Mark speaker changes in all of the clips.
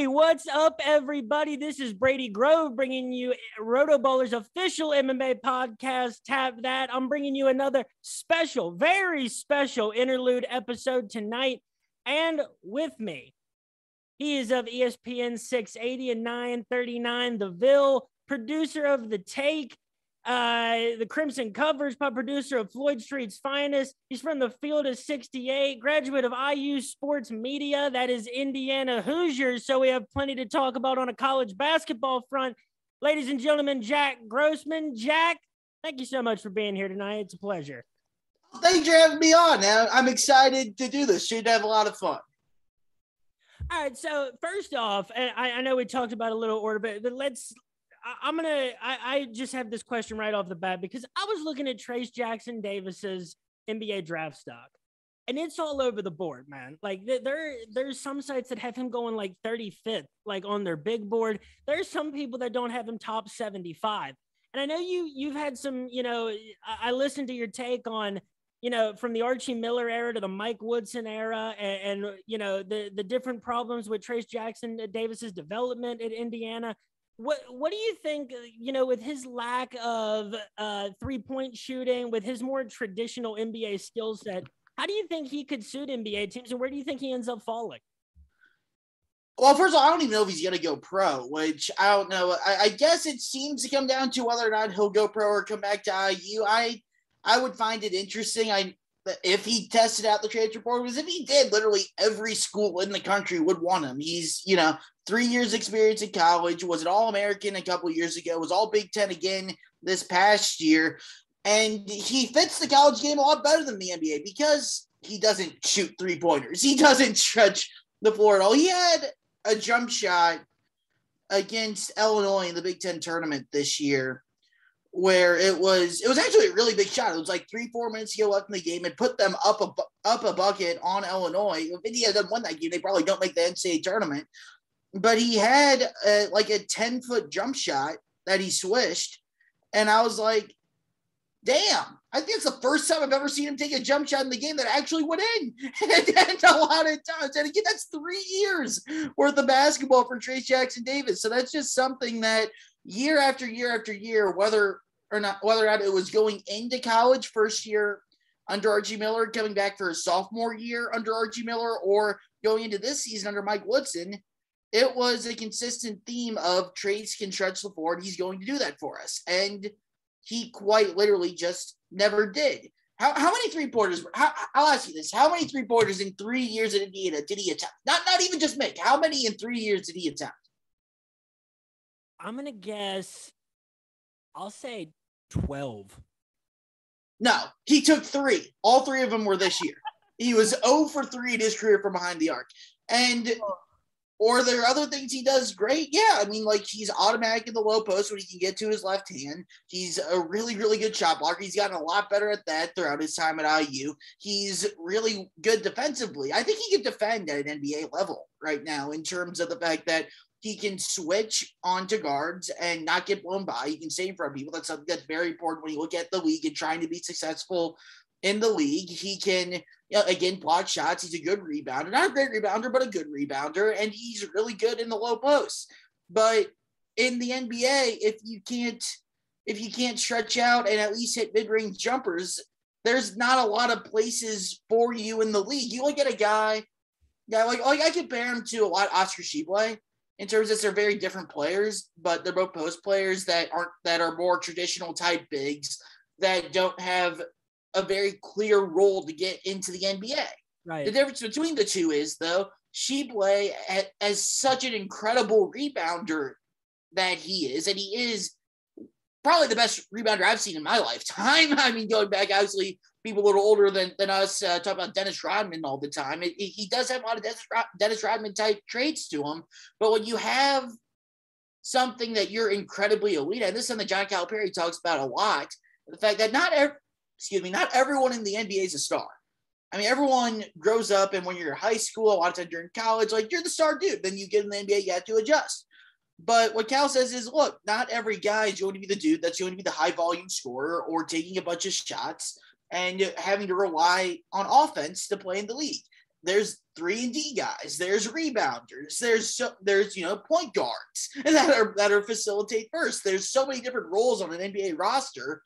Speaker 1: Hey, what's up, everybody? This is Brady Grove bringing you Roto Bowler's official MMA podcast, Tap That. I'm bringing you another special, very special interlude episode tonight. And with me, he is of ESPN 680 and 939, The Ville, producer of The Take, the Crimson Covers, producer of Floyd Street's Finest. He's from the field of 68, graduate of IU Sports Media, that is Indiana Hoosiers, so we have plenty to talk about on a college basketball front. Ladies and gentlemen, Jack Grossman. Jack, thank you so much for being here tonight. It's a pleasure.
Speaker 2: Thanks for having me on. I'm excited to do this. Should have a lot of fun.
Speaker 1: All right, so first off, and I know we talked about a little order, but I just have this question right off the bat because I was looking at Trace Jackson Davis's NBA draft stock, and it's all over the board, man. Like there's some sites that have him going like 35th, like on their big board. There's some people that don't have him top 75. And I know you've had some, I listened to your take on, from the Archie Miller era to the Mike Woodson era and the different problems with Trace Jackson Davis's development at Indiana. What do you think, with his lack of 3-point shooting, with his more traditional NBA skill set, how do you think he could suit NBA teams, and where do you think he ends up falling?
Speaker 2: Well, first of all, I don't even know if he's going to go pro, which I don't know. I guess it seems to come down to whether or not he'll go pro or come back to IU. I would find it interesting. If he tested out the transfer portal, because if he did, literally every school in the country would want him. He's, 3 years experience in college, was an All-American a couple of years ago, was all Big Ten again this past year. And he fits the college game a lot better than the NBA because he doesn't shoot three-pointers. He doesn't stretch the floor at all. He had a jump shot against Illinois in the Big Ten tournament this year, where it was actually a really big shot. It was like 3-4 minutes to go left in the game and put them up a bucket on Illinois. If Indiana doesn't win that game, they probably don't make the NCAA tournament. But he had like a 10-foot jump shot that he swished. And I was like, damn, I think it's the first time I've ever seen him take a jump shot in the game that actually went in. And a lot of times. And again, that's 3 years worth of basketball for Trace Jackson Davis. So that's just something that year after year after year, whether or not it was going into college first year under Archie Miller, coming back for his sophomore year under Archie Miller, or going into this season under Mike Woodson, it was a consistent theme of Trace can stretch the floor, and he's going to do that for us. And he quite literally just never did. How many three-pointers? I'll ask you this. How many three-pointers in 3 years at Indiana did he attempt? Not even just make. How many in 3 years did he attempt?
Speaker 1: I'm going to guess, I'll say 12.
Speaker 2: No, he took 3. All 3 of them were this year. He was 0 for 3 in his career from behind the arc. And or there are other things he does great. Yeah, I mean, like he's automatic in the low post when he can get to his left hand. He's a really, really good shot blocker. He's gotten a lot better at that throughout his time at IU. He's really good defensively. I think he can defend at an NBA level right now in terms of the fact that he can switch onto guards and not get blown by. He can stay in front of people. That's something that's very important when you look at the league and trying to be successful in the league. He can, again, block shots. He's a good rebounder. Not a great rebounder, but a good rebounder. And he's really good in the low post. But in the NBA, if you can't stretch out and at least hit mid-range jumpers, there's not a lot of places for you in the league. You look at a guy like I compare him to a lot Oscar Tshiebwe, in terms of they're very different players, but they're both post players that are more traditional type bigs that don't have a very clear role to get into the NBA.
Speaker 1: Right.
Speaker 2: The difference between the two is, though, Tshiebwe as such an incredible rebounder that he is, and he is probably the best rebounder I've seen in my lifetime. I mean, going back, obviously, people a little older than us talk about Dennis Rodman all the time. He does have a lot of Dennis Rodman type traits to him, but when you have something that you're incredibly elite, and this is something John Calipari talks about a lot, the fact that not everyone in the NBA is a star. I mean, everyone grows up, and when you're in high school, a lot of times you're in college, like you're the star dude. Then you get in the NBA, you have to adjust. But what Cal says is, look, not every guy is going to be the dude that's going to be the high volume scorer or taking a bunch of shots and having to rely on offense to play in the league. there's 3-and-D guys, there's rebounders, there's point guards that are facilitate first. There's so many different roles on an NBA roster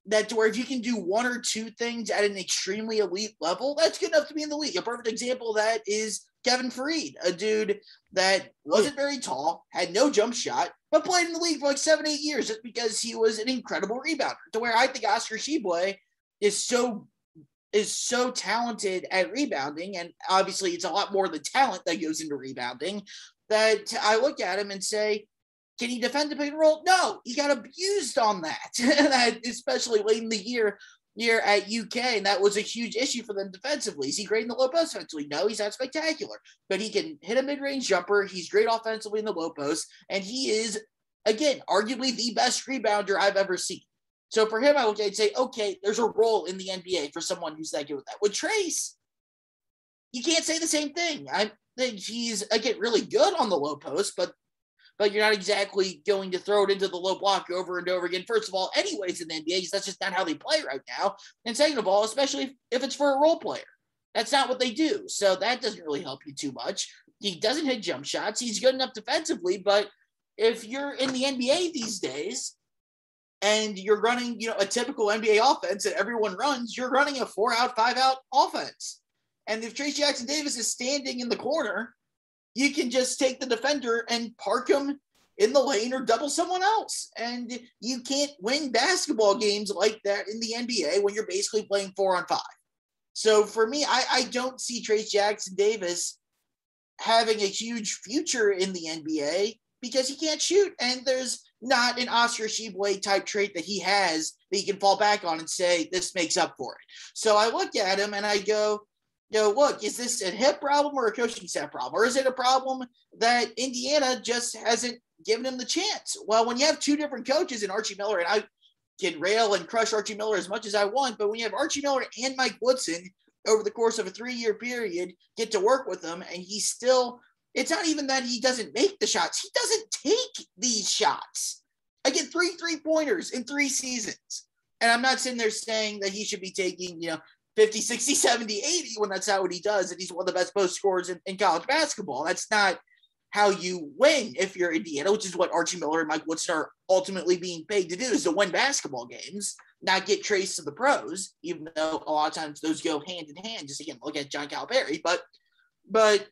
Speaker 2: that to where if you can do one or two things at an extremely elite level, that's good enough to be in the league. A perfect example of that is Kevin Fareed, a dude that wasn't very tall, had no jump shot, but played in the league for like 7-8 years just because he was an incredible rebounder. To where I think Oscar Tshiebwe is so talented at rebounding, and obviously it's a lot more the talent that goes into rebounding, that I look at him and say, can he defend the pick and roll? No, he got abused on that, especially late in the year at UK, and that was a huge issue for them defensively. Is he great in the low post defensively? No, he's not spectacular, but he can hit a mid-range jumper. He's great offensively in the low post, and he is, again, arguably the best rebounder I've ever seen. So for him, I look at it and say, okay, there's a role in the NBA for someone who's that good with that. With Trace, you can't say the same thing. I think he's, again, really good on the low post, but you're not exactly going to throw it into the low block over and over again. First of all, anyways, in the NBA, that's just not how they play right now. And second of all, especially if it's for a role player, that's not what they do. So that doesn't really help you too much. He doesn't hit jump shots. He's good enough defensively, but if you're in the NBA these days and you're running, a typical NBA offense that everyone runs, you're running a 4-out, 5-out offense. And if Trayce Jackson-Davis is standing in the corner, you can just take the defender and park him in the lane or double someone else. And you can't win basketball games like that in the NBA when you're basically playing 4-on-5. So for me, I don't see Trayce Jackson-Davis having a huge future in the NBA because he can't shoot. And there's not an Oscar Tshiebwe type trait that he has that he can fall back on and say, this makes up for it. So I look at him and I go, look, is this a hip problem or a coaching staff problem? Or is it a problem that Indiana just hasn't given him the chance? Well, when you have two different coaches in Archie Miller, and I can rail and crush Archie Miller as much as I want, but when you have Archie Miller and Mike Woodson over the course of a 3-year period, get to work with him, and he's still, it's not even that he doesn't make the shots. He doesn't take these shots. I get 3 3-pointers in 3 seasons. And I'm not sitting there saying that he should be taking, 50, 60, 70, 80 when that's not what he does. And he's one of the best post scorers in college basketball. That's not how you win if you're Indiana, which is what Archie Miller and Mike Woodson are ultimately being paid to do, is to win basketball games, not get traced to the pros, even though a lot of times those go hand in hand. Just again, look at John Calipari. But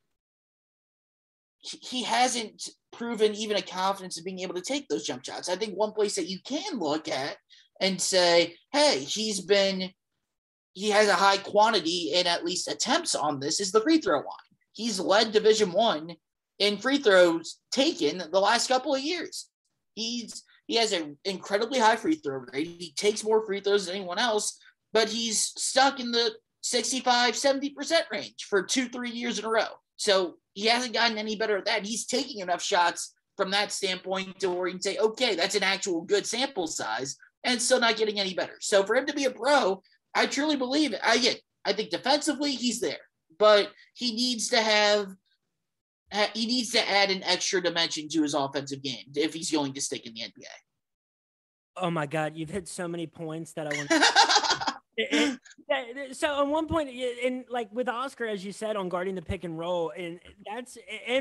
Speaker 2: he hasn't proven even a confidence in being able to take those jump shots. I think one place that you can look at and say, hey, he has a high quantity in at least attempts on this is the free throw line. He's led Division I in free throws taken the last couple of years. He has an incredibly high free throw rate. He takes more free throws than anyone else, but he's stuck in the 65-70% range for 2-3 years in a row. So he hasn't gotten any better at that. He's taking enough shots from that standpoint to where you can say, okay, that's an actual good sample size, and it's still not getting any better. So for him to be a pro, I truly believe it. I think defensively he's there, but he needs to add an extra dimension to his offensive game if he's going to stick in the NBA.
Speaker 1: Oh my God, you've hit so many points that I want. So on one point, and like with Oscar, as you said, on guarding the pick and roll, and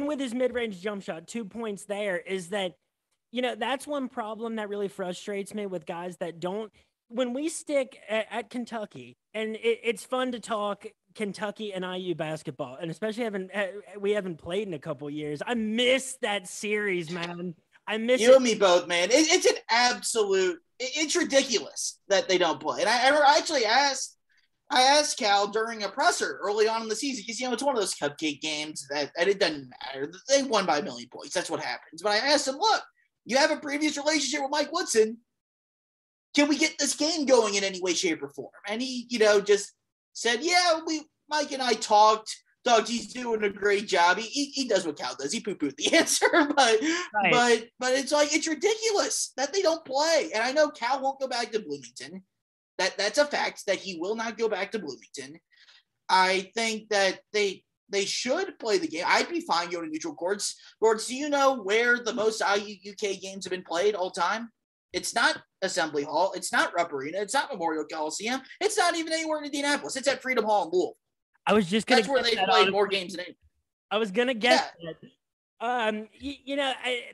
Speaker 1: with his mid-range jump shot, 2 points there is that, that's one problem that really frustrates me with guys that don't. When we stick at Kentucky, and it's fun to talk Kentucky and IU basketball, and especially we haven't played in a couple years. I miss that series, man. I miss
Speaker 2: you and me both, man. It's an absolute. It's ridiculous that they don't play. And I actually asked Cal during a presser early on in the season because it's one of those cupcake games that it doesn't matter. They won by 1,000,000 points. That's what happens. But I asked him, look, you have a previous relationship with Mike Woodson. Can we get this game going in any way, shape, or form? And he, just said, yeah, Mike and I talked. He's doing a great job. He does what Cal does. He poo-pooed the answer, but it's like, it's ridiculous that they don't play. And I know Cal won't go back to Bloomington. That's a fact that he will not go back to Bloomington. I think that they should play the game. I'd be fine going to neutral courts. Gordon, do you know where the most IU UK games have been played all time? It's not Assembly Hall. It's not Rupp Arena. It's not Memorial Coliseum. It's not even anywhere in Indianapolis. It's at Freedom Hall in Louisville.
Speaker 1: I was just going to
Speaker 2: That's where they played more games than anyone.
Speaker 1: I was going to guess that.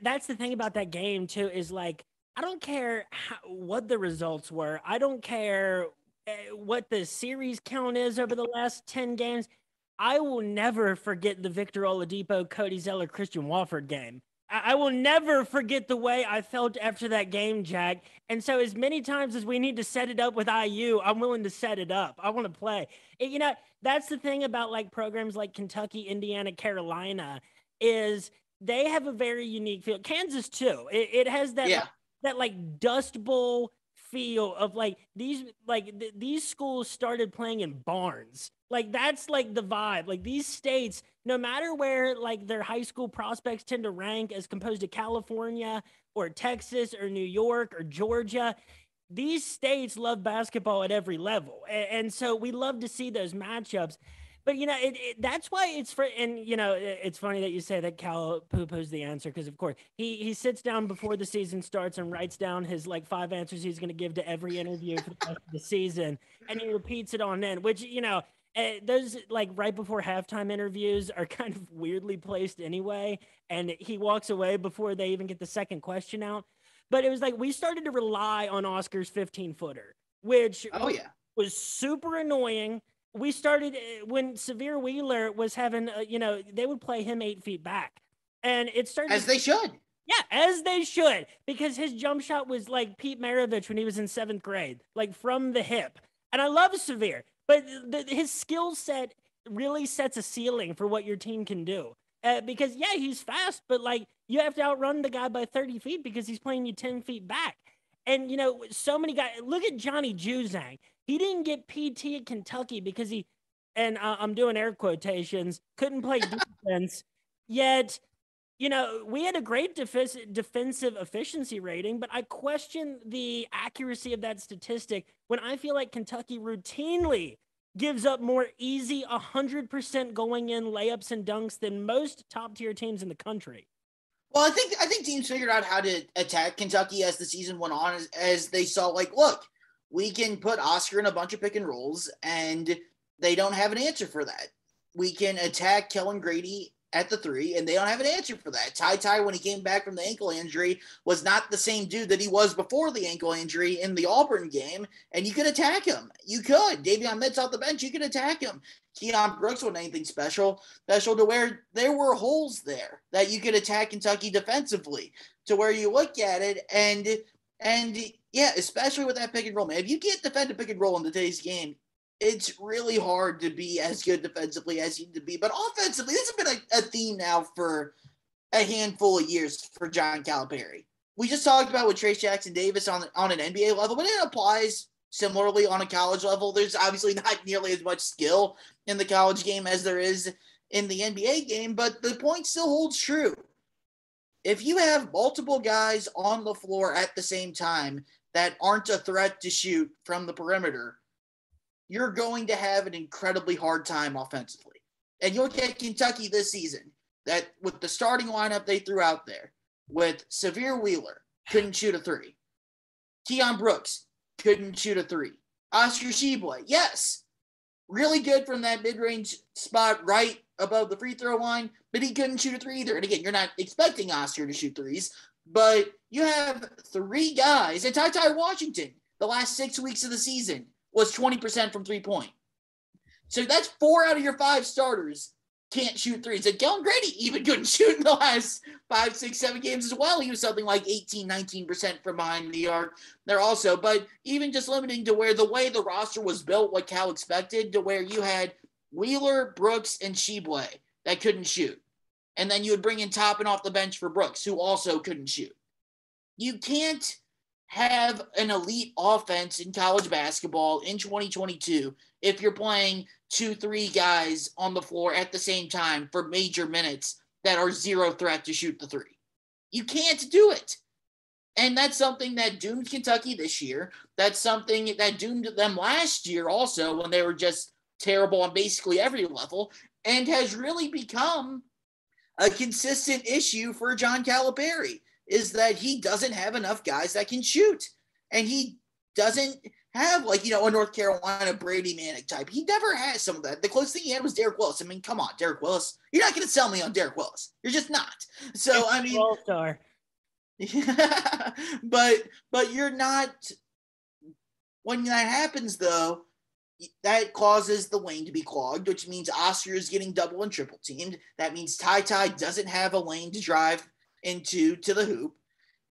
Speaker 1: That's the thing about that game too, is like, I don't care what the results were. I don't care what the series count is over the last 10 games. I will never forget the Victor Oladipo, Cody Zeller, Christian Wofford game. I will never forget the way I felt after that game, Jack. And so as many times as we need to set it up with IU, I'm willing to set it up. I want to play. That's the thing about like programs like Kentucky, Indiana, Carolina, is they have a very unique feel. Kansas too. It has that that like Dust Bowl feel of like these schools started playing in barns. Like that's like the vibe. Like these states, no matter where like their high school prospects tend to rank as composed to California or Texas or New York or Georgia, these states love basketball at every level. And so we love to see those matchups. But that's why it's for, and it's funny that you say that Cal poo-poos the answer, because of course he sits down before the season starts and writes down his like 5 answers he's going to give to every interview for the rest of the season, and he repeats it on end, which those like right before halftime interviews are kind of weirdly placed anyway, and he walks away before they even get the second question out. But it was like we started to rely on Oscar's 15-footer, which was super annoying. We started when Severe Wheeler was having, they would play him 8 feet back. And it started.
Speaker 2: As they should.
Speaker 1: Yeah, as they should. Because his jump shot was like Pete Maravich when he was in 7th grade, like from the hip. And I love Severe, but his skill set really sets a ceiling for what your team can do. Because, he's fast, but like you have to outrun the guy by 30 feet because he's playing you 10 feet back. And, so many guys, look at Johnny Juzang. He didn't get PT at Kentucky because he, and I'm doing air quotations, couldn't play defense. Yet, we had a great defensive efficiency rating, but I question the accuracy of that statistic when I feel like Kentucky routinely gives up more easy 100% going in layups and dunks than most top-tier teams in the country.
Speaker 2: Well, I think teams figured out how to attack Kentucky as the season went on, as they saw, like, look, we can put Oscar in a bunch of pick and rolls, and they don't have an answer for that. We can attack Kellen Grady at the 3, and they don't have an answer for that. Ty, when he came back from the ankle injury, was not the same dude that he was before the ankle injury in the Auburn game, and you could attack him. You could. Davion Mitz off the bench, you could attack him. Keon Brooks wasn't anything special to where there were holes there that you could attack Kentucky defensively, to where you look at it and yeah, especially with that pick and roll, man. If you can't defend a pick and roll in today's game, it's really hard to be as good defensively as you need to be. But offensively, this has been a theme now for a handful of years for John Calipari. We just talked about with Trayce Jackson-Davis on an NBA level, but it applies similarly on a college level. There's obviously not nearly as much skill in the college game as there is in the NBA game, but the point still holds true. If you have multiple guys on the floor at the same time that aren't a threat to shoot from the perimeter, you're going to have an incredibly hard time offensively. And you look at Kentucky this season, that with the starting lineup they threw out there, with Severe Wheeler, couldn't shoot a 3. Keon Brooks, couldn't shoot a 3. Oscar Tshiebwe, yes, really good from that mid-range spot right above the free throw line, but he couldn't shoot a 3 either. And again, you're not expecting Oscar to shoot 3s, but you have 3 guys. And Ty Washington, the last 6 weeks of the season, was 20% from 3-point. So that's 4 out of your 5 starters can't shoot 3s. And Kellen Grady even couldn't shoot in the last 5, 6, 7 games as well. He was something like 18, 19% from behind the arc there also. But even just limiting to where the way the roster was built, what Cal expected, to where you had Wheeler, Brooks, and Tshiebwe that couldn't shoot. And then you would bring in Toppin off the bench for Brooks, who also couldn't shoot. You can't have an elite offense in college basketball in 2022 if you're playing 2-3 guys on the floor at the same time for major minutes that are zero threat to shoot the 3. You can't do it. And that's something that doomed Kentucky this year. That's something that doomed them last year also, when they were just terrible on basically every level, and has really become a consistent issue for John Calipari, is that he doesn't have enough guys that can shoot. And he doesn't have like, you know, a North Carolina Brady Manic type. He never has some of that. The closest thing he had was Derek Willis. I mean, come on, Derek Willis. You're not going to sell me on Derek Willis. You're just not. So, I mean,
Speaker 1: All-star.
Speaker 2: but you're not. When that happens, though, that causes the lane to be clogged, which means Oscar is getting double and triple teamed. That means Ty doesn't have a lane to drive to the hoop.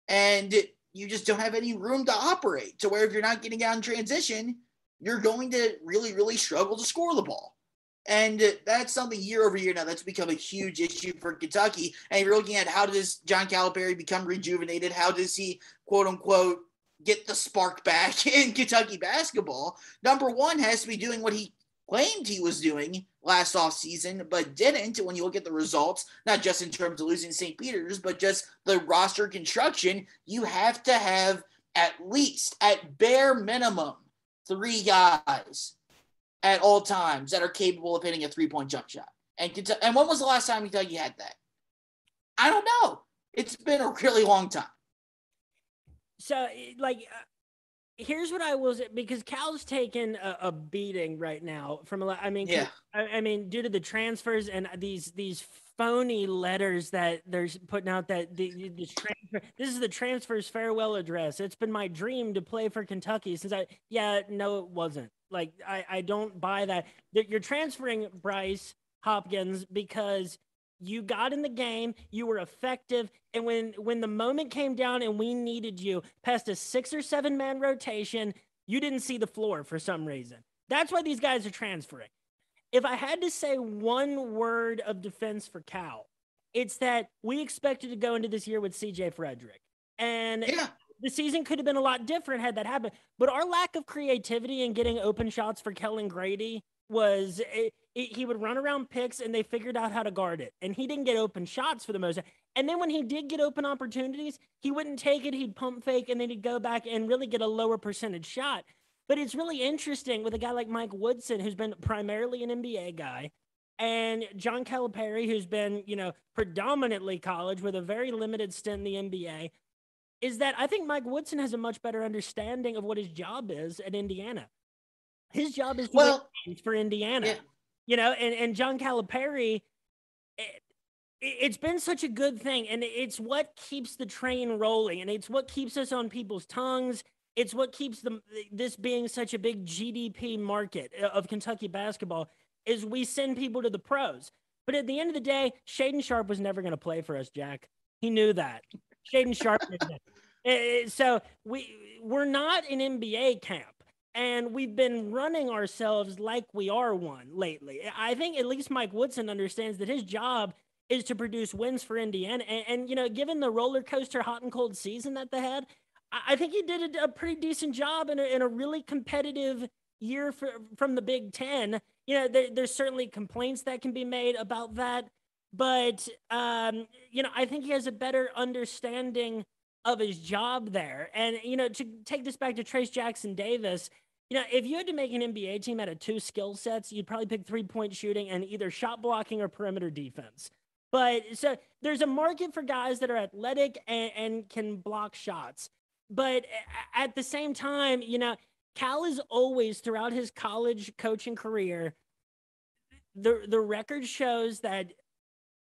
Speaker 2: And you just don't have any room to operate to where if you're not getting out in transition, you're going to really, really struggle to score the ball. And that's something year over year now that's become a huge issue for Kentucky. And you're looking at how does John Calipari become rejuvenated? How does he, quote unquote, get the spark back in Kentucky basketball? Number one has to be doing what he claimed he was doing last offseason, but didn't when you look at the results, not just in terms of losing St. Peter's, but just the roster construction. You have to have at least, at bare minimum, 3 guys at all times that are capable of hitting a 3-point jump shot. And when was the last time Kentucky had that? I don't know. It's been a really long time.
Speaker 1: So, here's what I will say, because Cal's taken a beating right now from a lot. I mean,
Speaker 2: yeah.
Speaker 1: I mean, due to the transfers and these phony letters that they're putting out that this is the transfers farewell address. It's been my dream to play for Kentucky since no, it wasn't. Like, I don't buy that. You're transferring Bryce Hopkins because you got in the game, you were effective, and when the moment came down and we needed you past a 6 or 7 man rotation, you didn't see the floor for some reason. That's why these guys are transferring. If I had to say one word of defense for Cal, it's that we expected to go into this year with CJ Frederick. And the season could have been a lot different had that happened. But our lack of creativity in getting open shots for Kellen Grady was he would run around picks and they figured out how to guard it. And he didn't get open shots for the most. And then when he did get open opportunities, he wouldn't take it. He'd pump fake and then he'd go back and really get a lower percentage shot. But it's really interesting with a guy like Mike Woodson, who's been primarily an NBA guy, and John Calipari, who's been, predominantly college with a very limited stint in the NBA, is that I think Mike Woodson has a much better understanding of what his job is at Indiana. His job is to win games for Indiana, and John Calipari, it's been such a good thing, and it's what keeps the train rolling, and it's what keeps us on people's tongues. It's what keeps this being such a big GDP market of Kentucky basketball is we send people to the pros. But at the end of the day, Shaedon Sharpe was never going to play for us, Jack. He knew that. Shaedon Sharpe knew that. So we're not in NBA camp. And we've been running ourselves like we are one lately. I think at least Mike Woodson understands that his job is to produce wins for Indiana. And given the roller coaster hot and cold season that they had, I think he did a pretty decent job in a really competitive year from the Big Ten. There's certainly complaints that can be made about that. But, I think he has a better understanding of his job there. And, to take this back to Trayce Jackson-Davis, if you had to make an NBA team out of 2 skill sets, you'd probably pick 3-point shooting and either shot blocking or perimeter defense. But so there's a market for guys that are athletic and can block shots. But at the same time, Cal is always, throughout his college coaching career, the record shows that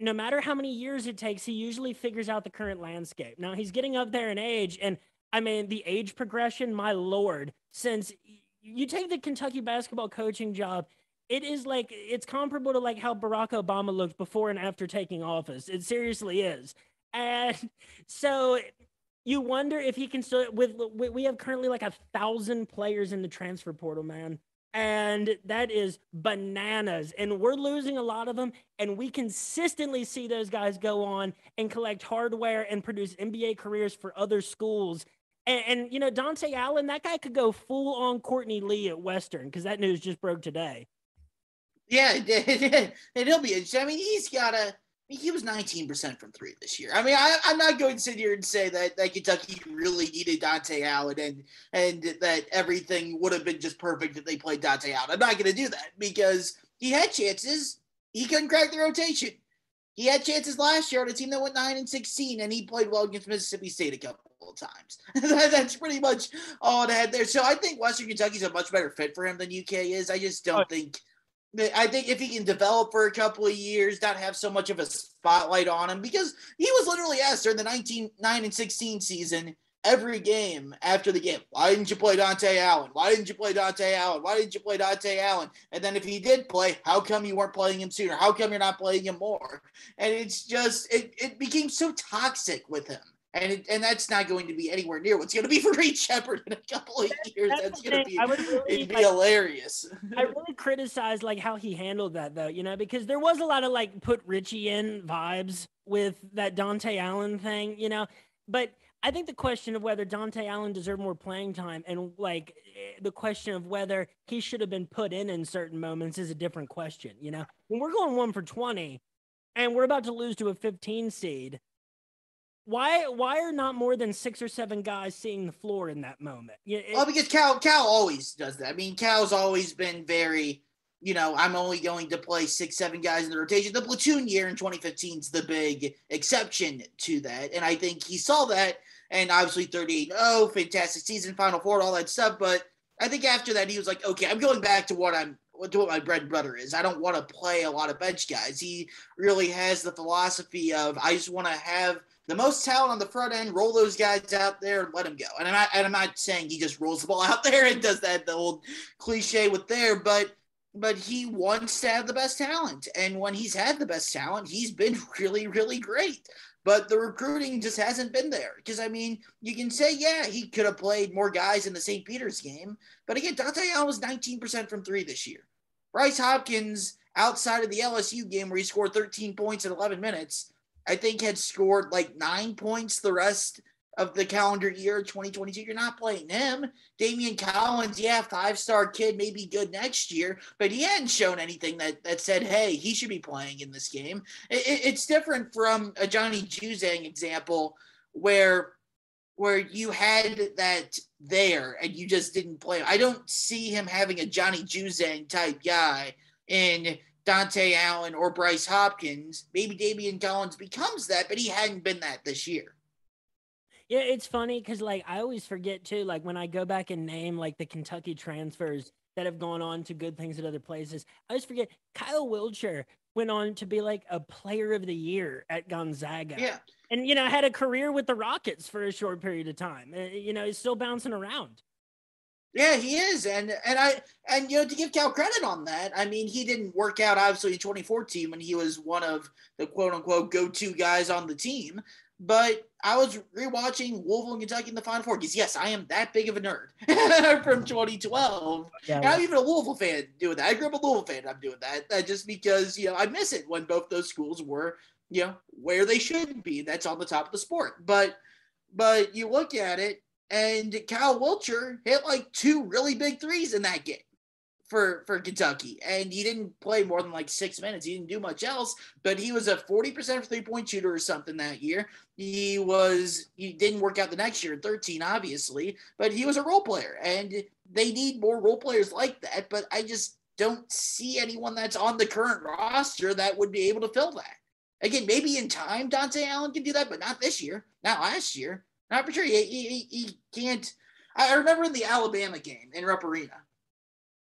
Speaker 1: no matter how many years it takes, he usually figures out the current landscape. Now, he's getting up there in age, and I mean, the age progression, my Lord, since you take the Kentucky basketball coaching job, it's comparable to like how Barack Obama looked before and after taking office. It seriously is. And so you wonder if he can still, we have currently like 1,000 players in the transfer portal, man. And that is bananas. And we're losing a lot of them. And we consistently see those guys go on and collect hardware and produce NBA careers for other schools. And Dante Allen, that guy could go full on Courtney Lee at Western because that news just broke today.
Speaker 2: Yeah, it did. And he'll be interesting. I mean, he was 19% from 3 this year. I mean, I'm not going to sit here and say that Kentucky really needed Dante Allen and that everything would have been just perfect if they played Dante Allen. I'm not going to do that because he had chances. He couldn't crack the rotation. He had chances last year on a team that went 9-16, and he played well against Mississippi State a couple of times. That's pretty much all it had there. So I think Western Kentucky's a much better fit for him than UK is. I just don't think. I think if he can develop for a couple of years, not have so much of a spotlight on him, because he was literally asked during the 9-16 season, every game after the game, why didn't you play Dante Allen? Why didn't you play Dante Allen? Why didn't you play Dante Allen? And then if he did play, how come you weren't playing him sooner? How come you're not playing him more? And it's just, it became so toxic with him. And that's not going to be anywhere near what's going to be for Reed Shepherd in a couple of years. That's going to be, it'd be hilarious.
Speaker 1: I really criticize like how he handled that though, you know, because there was a lot of like put Richie in vibes with that Dante Allen thing, you know, but I think the question of whether Dante Allen deserved more playing time and like the question of whether he should have been put in certain moments is a different question, you know, when we're going 1 for 20 and we're about to lose to a 15 seed, why are not more than 6 or 7 guys seeing the floor in that moment?
Speaker 2: Well, because Cal always does that. I mean, Cal's always been very, you know, I'm only going to play 6, 7 guys in the rotation. The platoon year in 2015 is the big exception to that. And I think he saw that, and obviously 38-0, fantastic season, Final Four, all that stuff. But I think after that, he was like, okay, I'm going back to what my bread and butter is. I don't want to play a lot of bench guys. He really has the philosophy of, I just want to have the most talent on the front end, roll those guys out there and let them go. And I'm not saying he just rolls the ball out there and does that, the old cliche with there, but he wants to have the best talent. And when he's had the best talent, he's been really, really great. But the recruiting just hasn't been there. Because, I mean, you can say, yeah, he could have played more guys in the St. Peter's game. But again, Dante Allen was 19% from 3 this year. Bryce Hopkins, outside of the LSU game where he scored 13 points in 11 minutes, I think had scored like 9 points the rest of the calendar year 2022. You're not playing him. Damian Collins, yeah, 5-star kid, may be good next year, but he hadn't shown anything that said, hey, he should be playing in this game. It's different from a Johnny Juzang example where you had that there and you just didn't play him. I don't see him having a Johnny Juzang type guy in Dante Allen or Bryce Hopkins. Maybe Damian Collins becomes that, but he hadn't been that this year.
Speaker 1: Yeah, it's funny because, like, I always forget, too, like, when I go back and name, like, the Kentucky transfers that have gone on to good things at other places, I always forget Kyle Wiltshire went on to be, like, a player of the year at Gonzaga.
Speaker 2: Yeah.
Speaker 1: And, you know, had a career with the Rockets for a short period of time. You know, he's still bouncing around.
Speaker 2: Yeah, he is. And you know, to give Cal credit on that, I mean, he didn't work out, obviously, in 2014 when he was one of the quote-unquote go-to guys on the team. But I was rewatching Louisville and Kentucky in the Final Four because, yes, I am that big of a nerd from 2012. Yeah, and I'm even a Louisville fan doing that. I grew up a Louisville fan. I'm doing that just because, you know, I miss it when both those schools were, you know, where they should be. That's on the top of the sport. But you look at it, and Kyle Wiltshire hit like 2 really big threes in that game for Kentucky. And he didn't play more than like 6 minutes. He didn't do much else, but he was a 40% 3-point shooter or something that year. He didn't work out the next year at 13, obviously, but he was a role player, and they need more role players like that. But I just don't see anyone that's on the current roster that would be able to fill that. Again, maybe in time Dante Allen can do that, but not this year, not last year. Not for sure. He can't. I remember in the Alabama game in Rupp Arena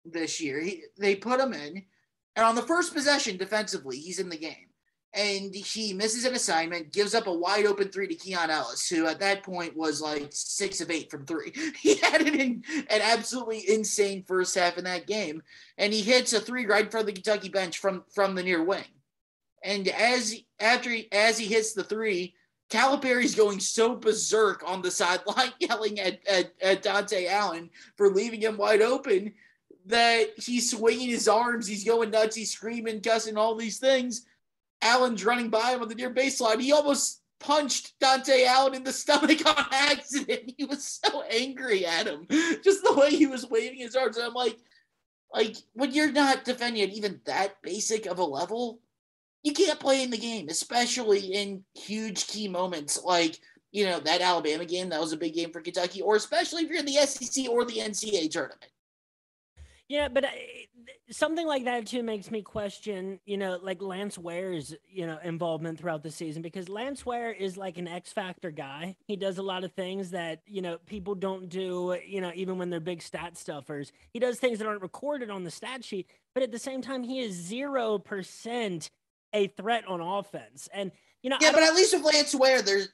Speaker 2: this year, they put him in, and on the first possession defensively, he's in the game. And he misses an assignment, gives up a wide open 3 to Keon Ellis, who at that point was like 6 of 8 from 3. He had an absolutely insane first half in that game. And he hits a 3 right in front of the Kentucky bench from the near wing. And as he hits the 3, Calipari's going so berserk on the sideline, yelling at Dante Allen for leaving him wide open that he's swinging his arms. He's going nuts. He's screaming, cussing, all these things. Allen's running by him on the near baseline. He almost punched Dante Allen in the stomach on accident. He was so angry at him. Just the way he was waving his arms. And I'm like, when you're not defending at even that basic of a level, you can't play in the game, especially in huge key moments like, you know, that Alabama game. That was a big game for Kentucky, or especially if you're in the SEC or the NCAA tournament.
Speaker 1: Yeah, but something like that too makes me question, like Lance Ware's, involvement throughout the season, because Lance Ware is like an X Factor guy. He does a lot of things that, people don't do, even when they're big stat stuffers. He does things that aren't recorded on the stat sheet, but at the same time, he is 0% a threat on offense. And,
Speaker 2: Yeah, but at least with Lance Ware, there's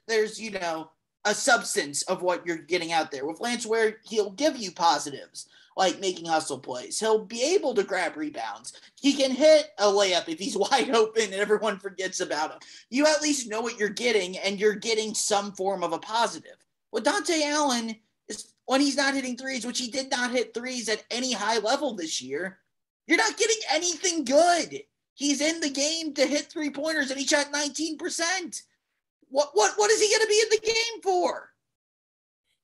Speaker 2: a substance of what you're getting out there. With Lance Ware, he'll give you positives like making hustle plays. He'll be able to grab rebounds. He can hit a layup if he's wide open and everyone forgets about him. You at least know what you're getting, and you're getting some form of a positive. With Dante Allen, is when he's not hitting threes, which he did not hit threes at any high level this year, you're not getting anything good. He's in the game to hit 3-pointers, and he shot 19%. What is he going to be in the game for?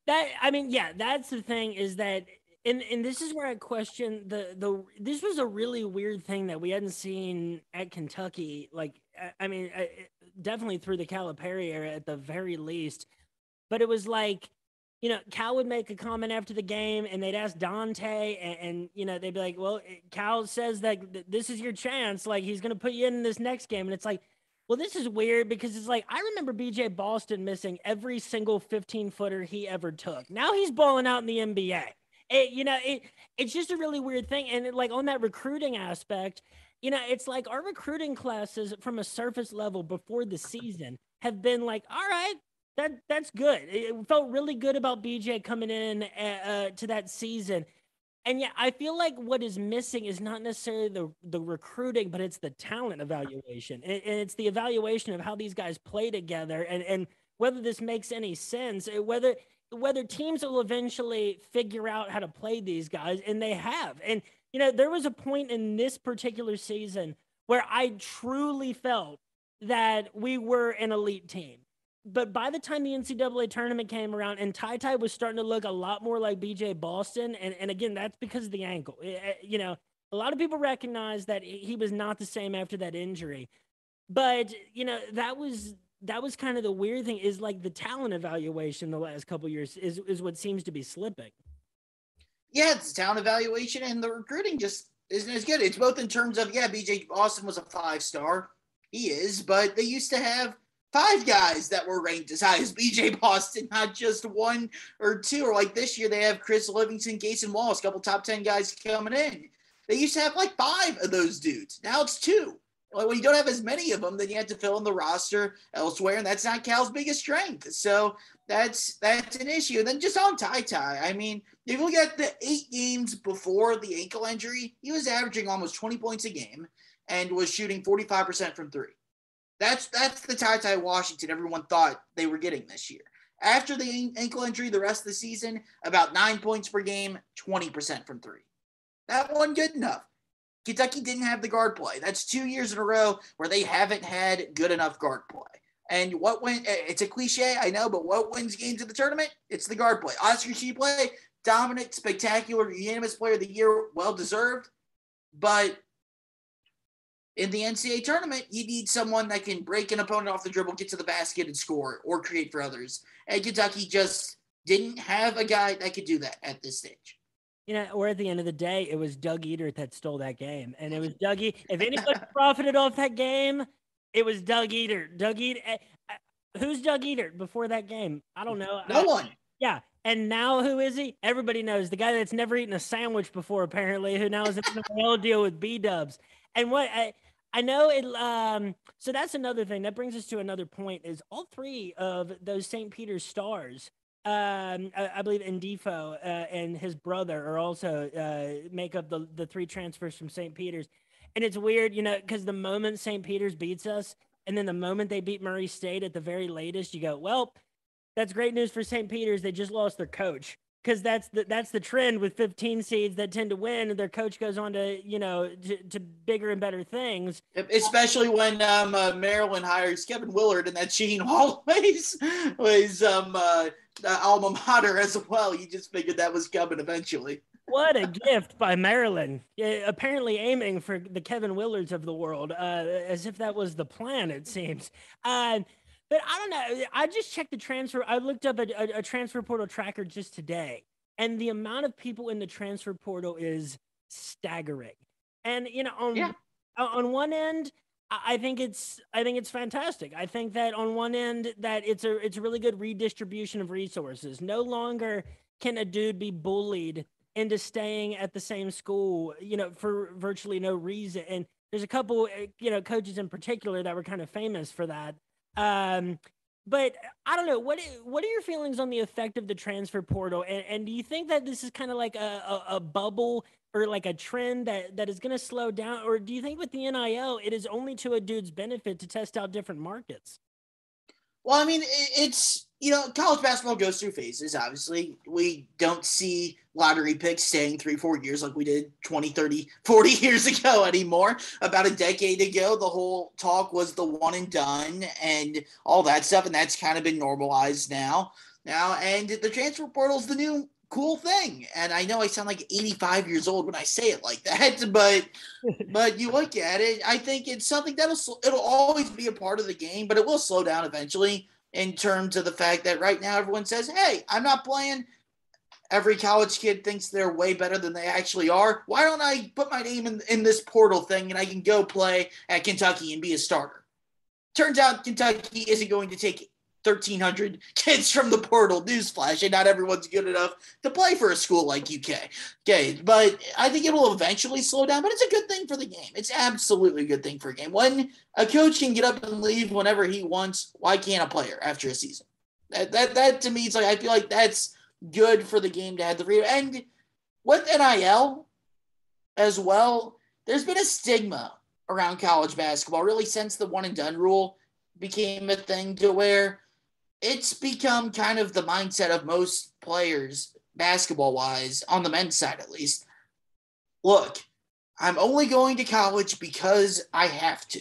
Speaker 1: That's the thing, is that, and this is where I question this was a really weird thing that we hadn't seen at Kentucky. Like, definitely through the Calipari era at the very least. But it was like, Cal would make a comment after the game, and they'd ask Dante, and they'd be like, well, Cal says that this is your chance. Like, he's going to put you in this next game. And it's like, well, this is weird, because it's like, I remember BJ Boston missing every single 15-footer he ever took. Now he's balling out in the NBA. It's just a really weird thing. And like, on that recruiting aspect, it's like our recruiting classes from a surface level before the season have been like, all right, that's good. It felt really good about BJ coming in to that season. And yeah, I feel like what is missing is not necessarily the recruiting, but it's the talent evaluation. And it's the evaluation of how these guys play together, and whether this makes any sense, whether teams will eventually figure out how to play these guys, and they have. And, there was a point in this particular season where I truly felt that we were an elite team. But by the time the NCAA tournament came around, and Ty was starting to look a lot more like BJ Boston, and again, that's because of the ankle. A lot of people recognize that he was not the same after that injury. But, that was kind of the weird thing, is like the talent evaluation the last couple of years is what seems to be slipping.
Speaker 2: Yeah, it's talent evaluation, and the recruiting just isn't as good. It's both in terms of, BJ Boston was a 5-star. He is, but they used to have 5 guys that were ranked as high as BJ Boston, not just 1 or 2. Or like this year, they have Chris Livingston, Cason Wallace, a couple top 10 guys coming in. They used to have like 5 of those dudes. Now it's 2. Like, when you don't have as many of them, then you have to fill in the roster elsewhere, and that's not Cal's biggest strength. So that's an issue. And then just on Ty, I mean, if you look at the 8 games before the ankle injury, he was averaging almost 20 points a game and was shooting 45% from 3. That's the Ty Washington everyone thought they were getting this year. After the ankle injury, the rest of the season, about 9 points per game, 20% from 3. That wasn't good enough. Kentucky didn't have the guard play. That's 2 years in a row where they haven't had good enough guard play. And it's a cliche, I know, but what wins games in the tournament? It's the guard play. Oscar Tshiebwe, dominant, spectacular, unanimous player of the year, well-deserved. But in the NCAA tournament, you need someone that can break an opponent off the dribble, get to the basket, and score, or create for others. And Kentucky just didn't have a guy that could do that at this stage.
Speaker 1: Or at the end of the day, it was Doug Edert that stole that game. And it was Dougie. If anybody profited off that game, it was Doug Edert. Who's Doug Edert before that game? I don't know.
Speaker 2: No one.
Speaker 1: Yeah. And now who is he? Everybody knows. The guy that's never eaten a sandwich before, apparently, who now is in an NIL deal with B-Dubs. And what I know it. So that's another thing. That brings us to another point, is all 3 of those St. Peter's stars, I believe Ndifo and his brother are also make up the 3 transfers from St. Peter's. And it's weird, because the moment St. Peter's beats us, and then the moment they beat Murray State at the very latest, you go, well, that's great news for St. Peter's. They just lost their coach. Because that's the trend with 15 seeds that tend to win, and their coach goes on to to bigger and better things.
Speaker 2: Especially when Maryland hires Kevin Willard, and that Shaheen Holloway's was alma mater as well. You just figured that was coming eventually.
Speaker 1: What a gift by Maryland! Apparently aiming for the Kevin Willards of the world, as if that was the plan. It seems. But I don't know. I just checked the transfer. I looked up a transfer portal tracker just today, and the amount of people in the transfer portal is staggering. And
Speaker 2: Yeah.
Speaker 1: on one end, I think it's fantastic. I think that on one end that it's a really good redistribution of resources. No longer can a dude be bullied into staying at the same school, for virtually no reason. And there's a couple, coaches in particular that were kind of famous for that. But I don't know. What are your feelings on the effect of the transfer portal? And do you think that this is kind of like a bubble or like a trend that is going to slow down? Or do you think with the NIL, it is only to a dude's benefit to test out different markets?
Speaker 2: Well, I mean, it's, college basketball goes through phases, obviously. We don't see lottery picks staying 3-4 years like we did 20, 30, 40 years ago anymore. About a decade ago, the whole talk was the one and done and all that stuff, and that's kind of been normalized now. And the transfer portal is the new cool thing. And I know I sound like 85 years old when I say it like that, but you look at it, I think it's something it'll always be a part of the game, but it will slow down eventually in terms of the fact that right now everyone says, hey, I'm not playing. Every college kid thinks they're way better than they actually are. Why don't I put my name in this portal thing and I can go play at Kentucky and be a starter? Turns out Kentucky isn't going to take 1,300 kids from the portal. Newsflash, and not everyone's good enough to play for a school like UK. Okay, but I think it will eventually slow down, but it's a good thing for the game. It's absolutely a good thing for a game. When a coach can get up and leave whenever he wants, why can't a player after a season? That to me, it's like, I feel like that's good for the game to have the freedom. And with NIL as well, there's been a stigma around college basketball really since the one and done rule became a thing, to where it's become kind of the mindset of most players, basketball-wise, on the men's side at least. Look, I'm only going to college because I have to.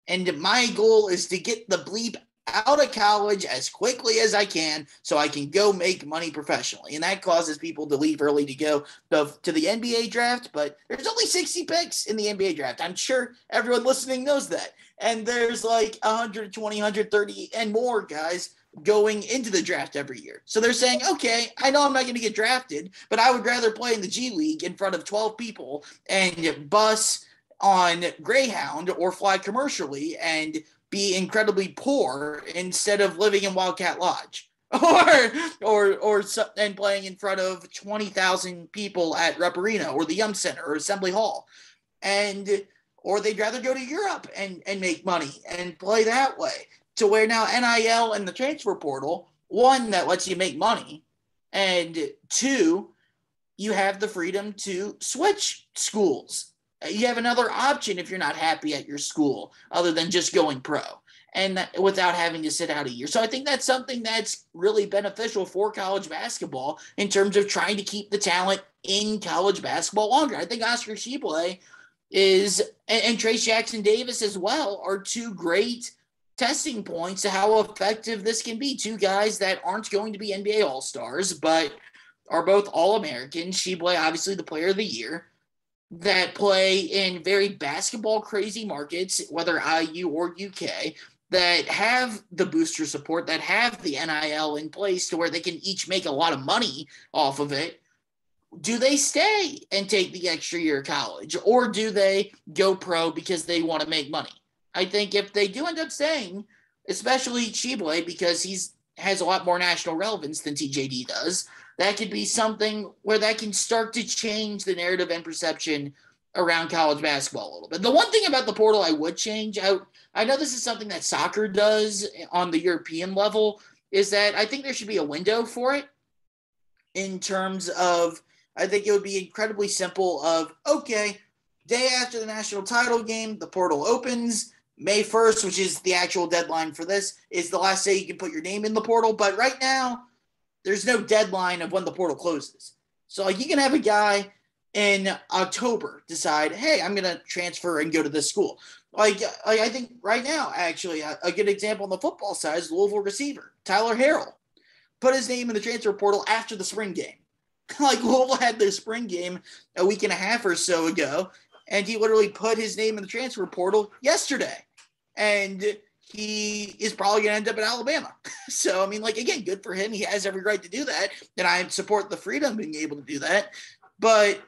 Speaker 2: And my goal is to get the bleep out of college as quickly as I can so I can go make money professionally. And that causes people to leave early to go to the NBA draft, but there's only 60 picks in the NBA draft. I'm sure everyone listening knows that. And there's like 120, 130 and more guys going into the draft every year. So they're saying, okay, I know I'm not going to get drafted, but I would rather play in the G League in front of 12 people and bus on Greyhound or fly commercially and be incredibly poor instead of living in Wildcat Lodge or and playing in front of 20,000 people at Rupp Arena or the Yum Center or Assembly Hall. Or they'd rather go to Europe and make money and play that way. To where now NIL and the transfer portal, one, that lets you make money, and two, you have the freedom to switch schools. You have another option if you're not happy at your school other than just going pro, and without having to sit out a year. So I think that's something that's really beneficial for college basketball in terms of trying to keep the talent in college basketball longer. I think Oscar Tshiebwe and Trayce Jackson-Davis as well are two great testing points to how effective this can be. Two guys that aren't going to be NBA All-Stars, but are both All-Americans. Tshiebwe, obviously the player of the year, that play in very basketball crazy markets, whether IU or UK, that have the booster support, that have the NIL in place to where they can each make a lot of money off of it. Do they stay and take the extra year of college, or do they go pro because they want to make money? I think if they do end up staying, especially Tshiebwe, because he's has a lot more national relevance than TJD does, that could be something where that can start to change the narrative and perception around college basketball a little bit. The one thing about the portal I would change out, I know this is something that soccer does on the European level, is that I think there should be a window for it in terms of, I think it would be incredibly simple of, okay, day after the national title game, the portal opens. May 1st, which is the actual deadline for this, is the last day you can put your name in the portal. But right now, there's no deadline of when the portal closes. So you can have a guy in October decide, hey, I'm going to transfer and go to this school. Like I think right now, actually, a good example on the football side is Louisville receiver Tyler Harrell. Put his name in the transfer portal after the spring game. Like Louisville had their spring game a week and a half or so ago, and he literally put his name in the transfer portal yesterday. And he is probably going to end up in Alabama. So, I mean, like, again, good for him. He has every right to do that. And I support the freedom of being able to do that. But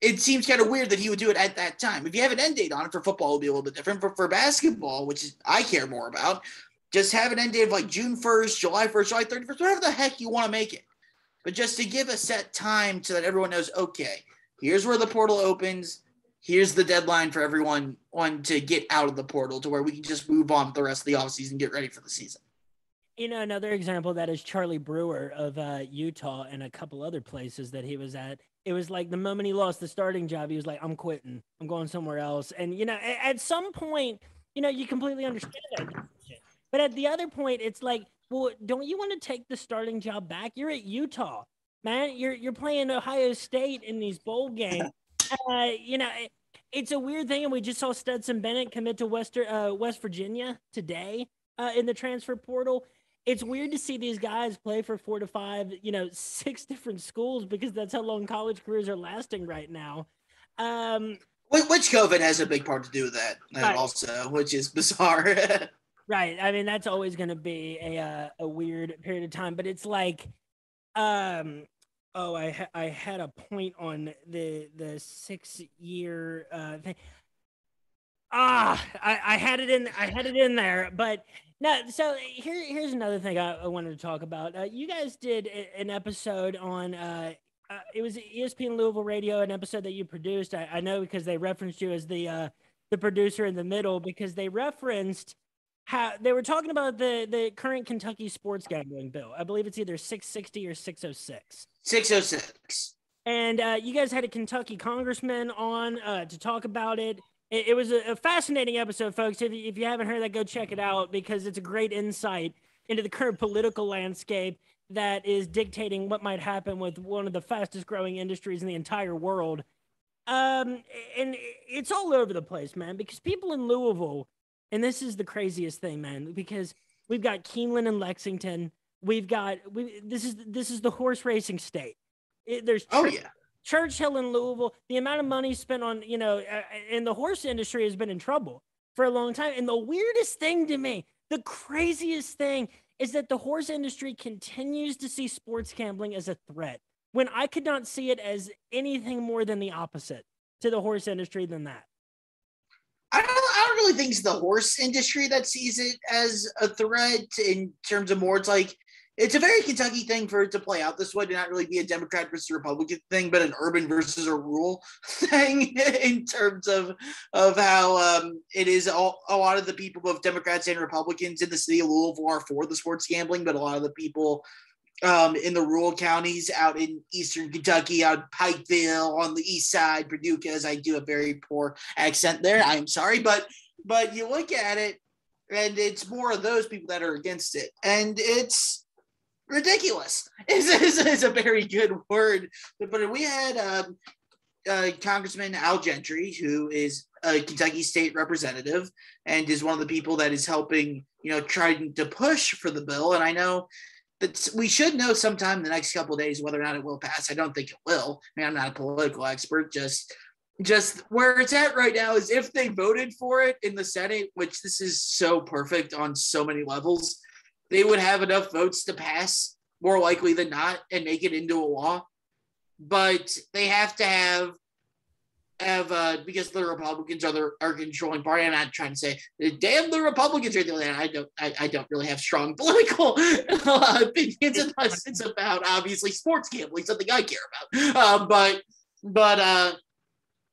Speaker 2: it seems kind of weird that he would do it at that time. If you have an end date on it for football, it'll be a little bit different. But for basketball, which is I care more about, just have an end date of like June 1st, July 1st, July 31st, whatever the heck you want to make it. But just to give a set time so that everyone knows, okay, here's where the portal opens. Here's the deadline for everyone to get out of the portal to where we can just move on with the rest of the offseason and get ready for the season.
Speaker 1: You know, another example of that is Charlie Brewer of Utah and a couple other places that he was at. It was like the moment he lost the starting job, he was like, I'm quitting. I'm going somewhere else. And, you know, at some point, you know, you completely understand that. But at the other point, it's like, well, don't you want to take the starting job back? You're at Utah, man. You're playing Ohio State in these bowl games. You know, it's a weird thing, and we just saw Stetson Bennett commit to West Virginia today in the transfer portal. It's weird to see these guys play for 4 to 5, 6 different schools because that's how long college careers are lasting right now.
Speaker 2: Which COVID has a big part to do with that right. Also, which is bizarre.
Speaker 1: Right. I mean, that's always going to be a weird period of time, but it's like, I had a point on the 6-year thing. I had it in there, but no. So here's another thing I wanted to talk about. You guys did an episode on it was ESPN Louisville Radio, an episode that you produced. I know because they referenced you as the producer in the middle because they referenced how they were talking about the current Kentucky sports gambling bill. I believe it's either 660 or 606.
Speaker 2: 606.
Speaker 1: And you guys had a Kentucky congressman on to talk about it. It was a fascinating episode, folks. If you haven't heard that, go check it out because it's a great insight into the current political landscape that is dictating what might happen with one of the fastest growing industries in the entire world. And it's all over the place, man, because people in Louisville, and this is the craziest thing, man, because we've got Keeneland and Lexington. This is the horse racing state. There's Churchill in Louisville. The amount of money spent on, in the horse industry has been in trouble for a long time. And the weirdest thing to me, the craziest thing is that the horse industry continues to see sports gambling as a threat when I could not see it as anything more than the opposite to the horse industry than that.
Speaker 2: I don't really think it's the horse industry that sees it as a threat in terms of more. It's like, it's a very Kentucky thing for it to play out this way, to not really be a Democrat versus Republican thing, but an urban versus a rural thing in terms of how it is. A lot of the people, both Democrats and Republicans in the city of Louisville, are for the sports gambling, but a lot of the people in the rural counties out in eastern Kentucky, out Pikeville, on the east side, Paducah, as I do a very poor accent there. I'm sorry, but you look at it, and it's more of those people that are against it, and it's ridiculous. Is a very good word. But we had Congressman Al Gentry, who is a Kentucky state representative and is one of the people that is helping, trying to push for the bill. And I know that we should know sometime in the next couple of days whether or not it will pass. I don't think it will. I mean, I'm not a political expert. Just where it's at right now is if they voted for it in the Senate, which this is so perfect on so many levels, they would have enough votes to pass more likely than not and make it into a law. But they have to have because the Republicans are controlling party. I'm not trying to say damn the Republicans are doing that. I don't really have strong political opinions unless it's about obviously sports gambling, something I care about. But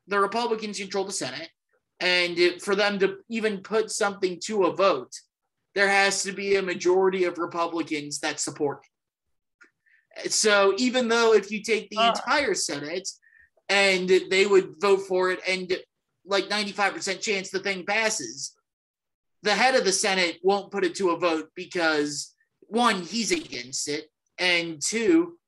Speaker 2: the Republicans control the Senate, and for them to even put something to a vote, there has to be a majority of Republicans that support it. So even though if you take the entire Senate and they would vote for it and like 95% chance the thing passes, the head of the Senate won't put it to a vote because, one, he's against it, and two,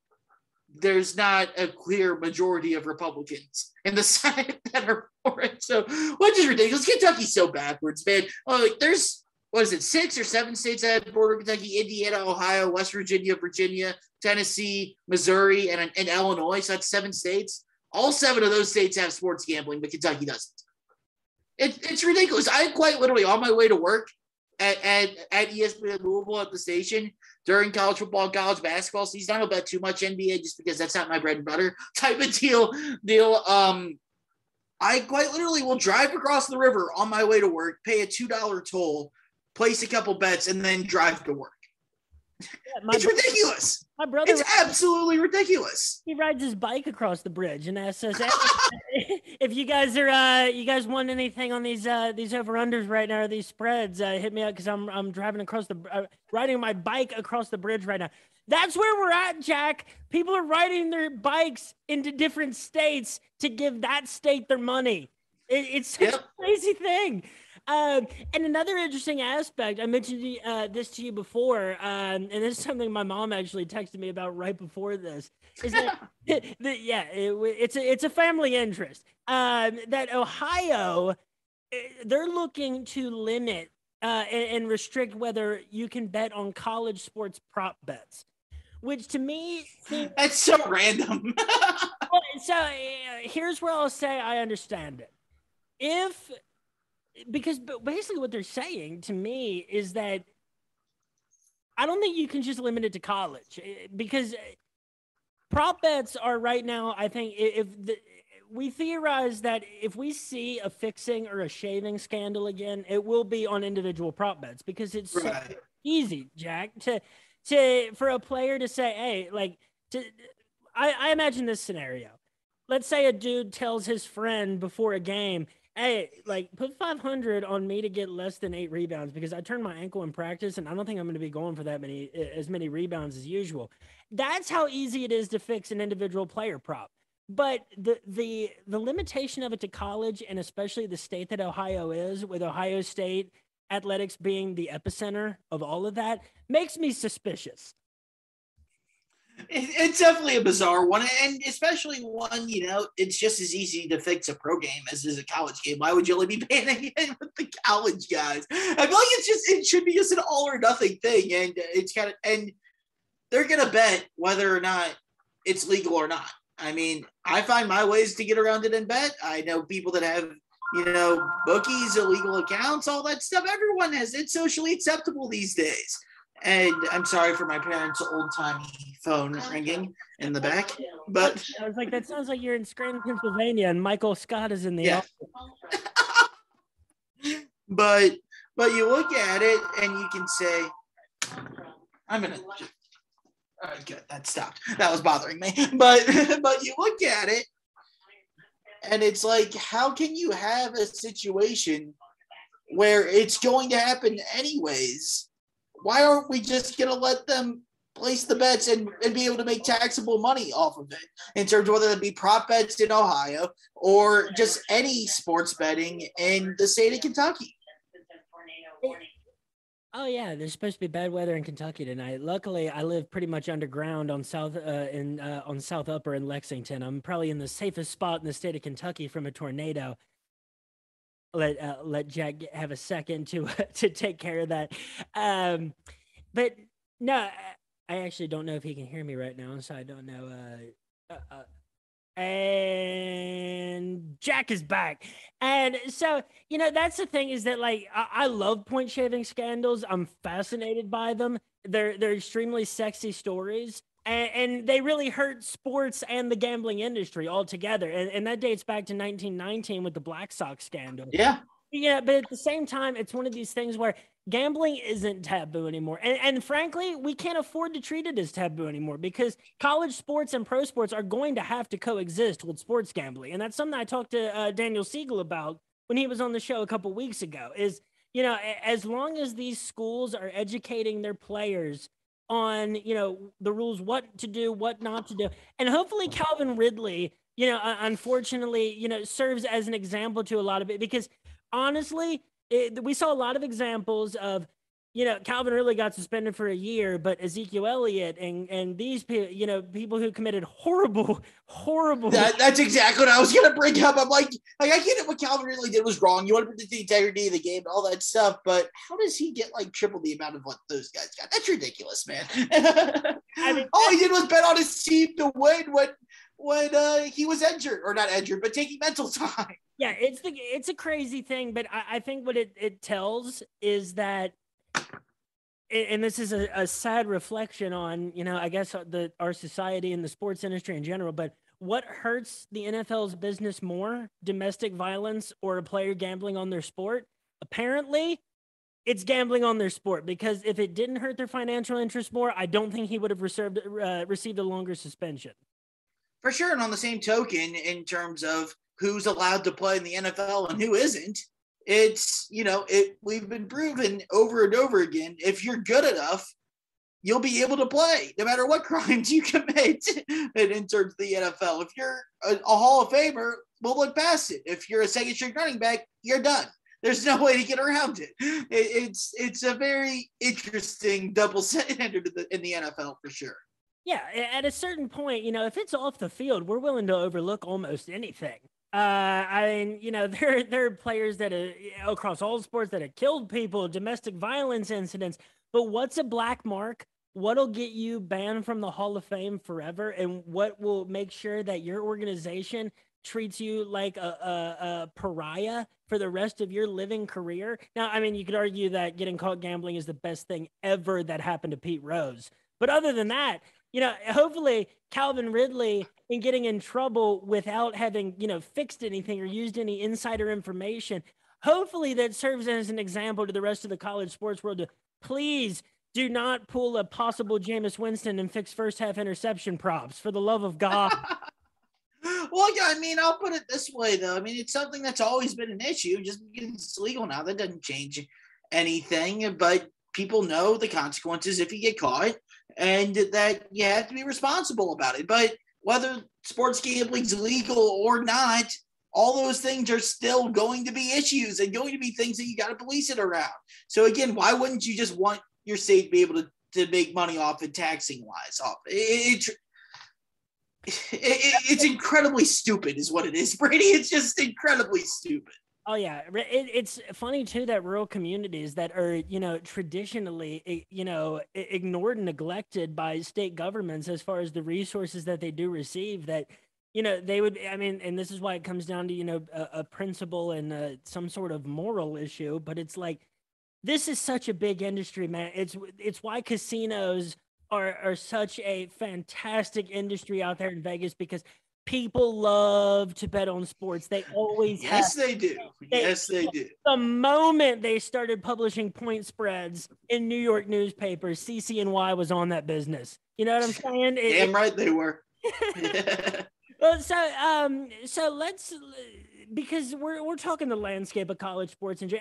Speaker 2: there's not a clear majority of Republicans in the Senate that are for it. So, which is ridiculous. Kentucky's so backwards, man. There's, 6 or 7 states that border Kentucky: Indiana, Ohio, West Virginia, Virginia, Tennessee, Missouri, and Illinois. So that's 7 states. All 7 of those states have sports gambling, but Kentucky doesn't. It's ridiculous. I'm quite literally on my way to work, at ESPN Louisville at the station during college football and college basketball season. I don't bet too much NBA just because that's not my bread and butter type of deal. I quite literally will drive across the river on my way to work, pay a $2 toll, place a couple bets, and then drive to work. It's ridiculous. My brother, it's absolutely ridiculous.
Speaker 1: He rides his bike across the bridge and asks us if you guys are you guys want anything on these over-unders right now, or these spreads, hit me up because I'm driving across the riding my bike across the bridge right now. That's where we're at, Jack. People are riding their bikes into different states to give that state their money. It's such a crazy thing. And another interesting aspect, I mentioned this to you before, and this is something my mom actually texted me about right before this, is that, it's a family interest, that Ohio, they're looking to limit and restrict whether you can bet on college sports prop bets, which to me
Speaker 2: that's so random.
Speaker 1: So here's where I'll say I understand it. Because basically what they're saying to me is that I don't think you can just limit it to college, because prop bets are right now, I think we theorize that if we see a fixing or a shaving scandal again, it will be on individual prop bets, because it's so easy, Jack, for a player to say, hey, I imagine this scenario. Let's say a dude tells his friend before a game, hey, put 500 on me to get less than 8 rebounds because I turned my ankle in practice and I don't think I'm going to be going for as many rebounds as usual. That's how easy it is to fix an individual player prop. But the limitation of it to college, and especially the state that Ohio is, with Ohio State athletics being the epicenter of all of that, makes me suspicious.
Speaker 2: It's definitely a bizarre one, and especially one, it's just as easy to fix a pro game as is a college game. Why would you only be banning it with the college guys? I feel like it should be just an all or nothing thing, and and they're gonna bet whether or not it's legal or not. I mean, I find my ways to get around it and bet. I know people that have, bookies, illegal accounts, all that stuff. Everyone has. It's socially acceptable these days. And I'm sorry for my parents' old-timey phone ringing in the back, but
Speaker 1: I was like, that sounds like you're in Scranton, Pennsylvania, and Michael Scott is in the office.
Speaker 2: But you look at it and you can say, I'm gonna. All right, good. That stopped. That was bothering me. But you look at it, and it's like, how can you have a situation where it's going to happen anyways? Why aren't we just going to let them place the bets and be able to make taxable money off of it, in terms of whether it be prop bets in Ohio or just any sports betting in the state of Kentucky?
Speaker 1: Oh yeah, there's supposed to be bad weather in Kentucky tonight. Luckily, I live pretty much underground on South Upper in Lexington. I'm probably in the safest spot in the state of Kentucky from a tornado. Let Jack have a second to take care of that. But no, I actually don't know if he can hear me right now, so I don't know. And Jack is back. And so, that's the thing, is that I love point shaving scandals. I'm fascinated by them. They're extremely sexy stories. And they really hurt sports and the gambling industry altogether. And that dates back to 1919 with the Black Sox scandal.
Speaker 2: Yeah.
Speaker 1: Yeah, but at the same time, it's one of these things where gambling isn't taboo anymore. And frankly, we can't afford to treat it as taboo anymore, because college sports and pro sports are going to have to coexist with sports gambling. And that's something I talked to Daniel Siegel about when he was on the show a couple weeks ago, is, as long as these schools are educating their players on, the rules, what to do, what not to do. And hopefully Calvin Ridley, unfortunately, serves as an example to a lot of it, because honestly, we saw a lot of examples of, Calvin Ridley got suspended for a year, but Ezekiel Elliott and these people, people who committed horrible.
Speaker 2: That's exactly what I was going to bring up. I'm like, I get it. What Calvin Ridley did was wrong. You want to protect the integrity of the game and all that stuff, but how does he get triple the amount of what those guys got? That's ridiculous, man. I mean, all he did was bet on his team to win when he was injured, or not injured, but taking mental time.
Speaker 1: Yeah, it's a crazy thing, but I think what it tells is that and this is a sad reflection on, I guess our society and the sports industry in general, but what hurts the NFL's business more, domestic violence or a player gambling on their sport? Apparently, it's gambling on their sport, because if it didn't hurt their financial interest more, I don't think he would have received a longer suspension.
Speaker 2: For sure. And on the same token, in terms of who's allowed to play in the NFL and who isn't, it's, we've been proven over and over again, if you're good enough, you'll be able to play no matter what crimes you commit in terms of the NFL. If you're a Hall of Famer, we'll look past it. If you're a second string running back, you're done. There's no way to get around it. It's a very interesting double standard in the NFL for sure.
Speaker 1: Yeah, at a certain point, if it's off the field, we're willing to overlook almost anything. I mean, there are players that across all sports that have killed people, domestic violence incidents. But what's a black mark? What'll get you banned from the Hall of Fame forever? And what will make sure that your organization treats you like a pariah for the rest of your living career? Now, I mean, you could argue that getting caught gambling is the best thing ever that happened to Pete Rose. But other than that, hopefully Calvin Ridley in getting in trouble without having, fixed anything or used any insider information, hopefully that serves as an example to the rest of the college sports world to please do not pull a possible Jameis Winston and fix first half interception props, for the love of God.
Speaker 2: Well, yeah, I mean, I'll put it this way, though. I mean, it's something that's always been an issue. Just because it's legal now, that doesn't change anything. But people know the consequences if you get caught, and that you have to be responsible about it. But whether sports gambling's legal or not, all those things are still going to be issues and going to be things that you got to police it around. So again, why wouldn't you just want your state to be able to make money off it, taxing wise off it's incredibly stupid is what it is, Brady. It's just incredibly stupid.
Speaker 1: Oh yeah, it's funny too that rural communities that are traditionally ignored and neglected by state governments as far as the resources that they do receive, that they would, I mean, and this is why it comes down to a principle and some sort of moral issue. But it's like, this is such a big industry, man. It's why casinos are such a fantastic industry out there in Vegas, because people love to bet on sports. They always have.
Speaker 2: Yes, they do. Yes, they do.
Speaker 1: The moment they started publishing point spreads in New York newspapers, CCNY was on that business. You know what I'm saying?
Speaker 2: Damn right they were.
Speaker 1: Well, so let's, because we're talking the landscape of college sports and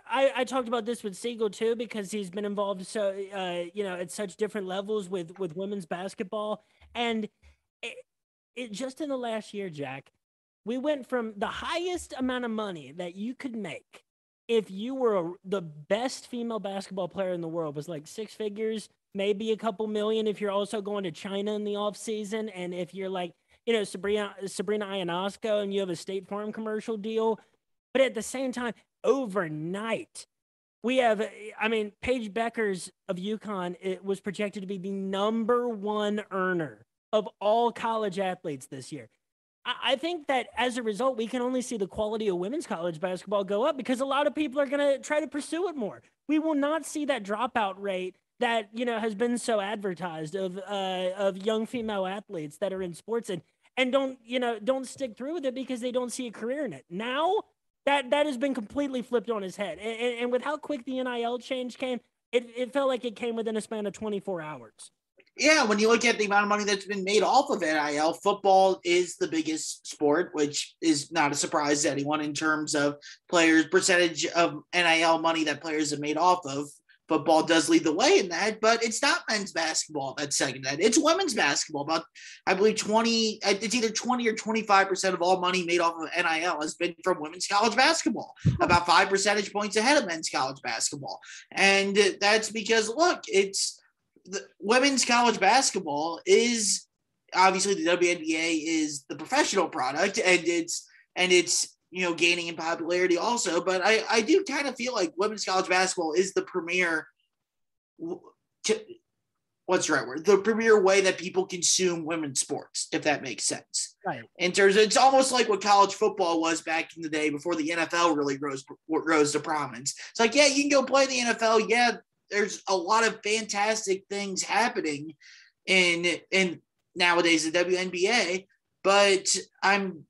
Speaker 1: I talked about this with Siegel too, because he's been involved at such different levels with women's basketball, and it just in the last year, Jack, we went from the highest amount of money that you could make if you were the best female basketball player in the world was like six figures, maybe a couple million if you're also going to China in the off season. And if you're like, Sabrina Ionesco and you have a State Farm commercial deal. But at the same time, overnight, we have, Paige Beckers of UConn, it was projected to be the number one earner of all college athletes this year. I think that as a result, we can only see the quality of women's college basketball go up, because a lot of people are going to try to pursue it more. We will not see that dropout rate that, has been so advertised of young female athletes that are in sports and don't stick through with it because they don't see a career in it. Now that has been completely flipped on his head. And with how quick the NIL change came, it felt like it came within a span of 24 hours.
Speaker 2: Yeah, when you look at the amount of money that's been made off of NIL, football is the biggest sport, which is not a surprise to anyone in terms of players' percentage of NIL money that players have made off of. Football does lead the way in that, but it's not men's basketball that's second to that. It's women's basketball. About, I believe, it's either 20 or 25% of all money made off of NIL has been from women's college basketball, about 5 percentage points ahead of men's college basketball. And that's because, look, women's college basketball is obviously, the WNBA is the professional product, and it's gaining in popularity also. But I do kind of feel like women's college basketball is the premier, what's the right word? The premier way that people consume women's sports, if that makes sense.
Speaker 1: Right.
Speaker 2: In terms of, it's almost like what college football was back in the day before the NFL really rose to prominence. It's like, yeah, you can go play in the NFL. Yeah, there's a lot of fantastic things happening in nowadays the WNBA, but I'm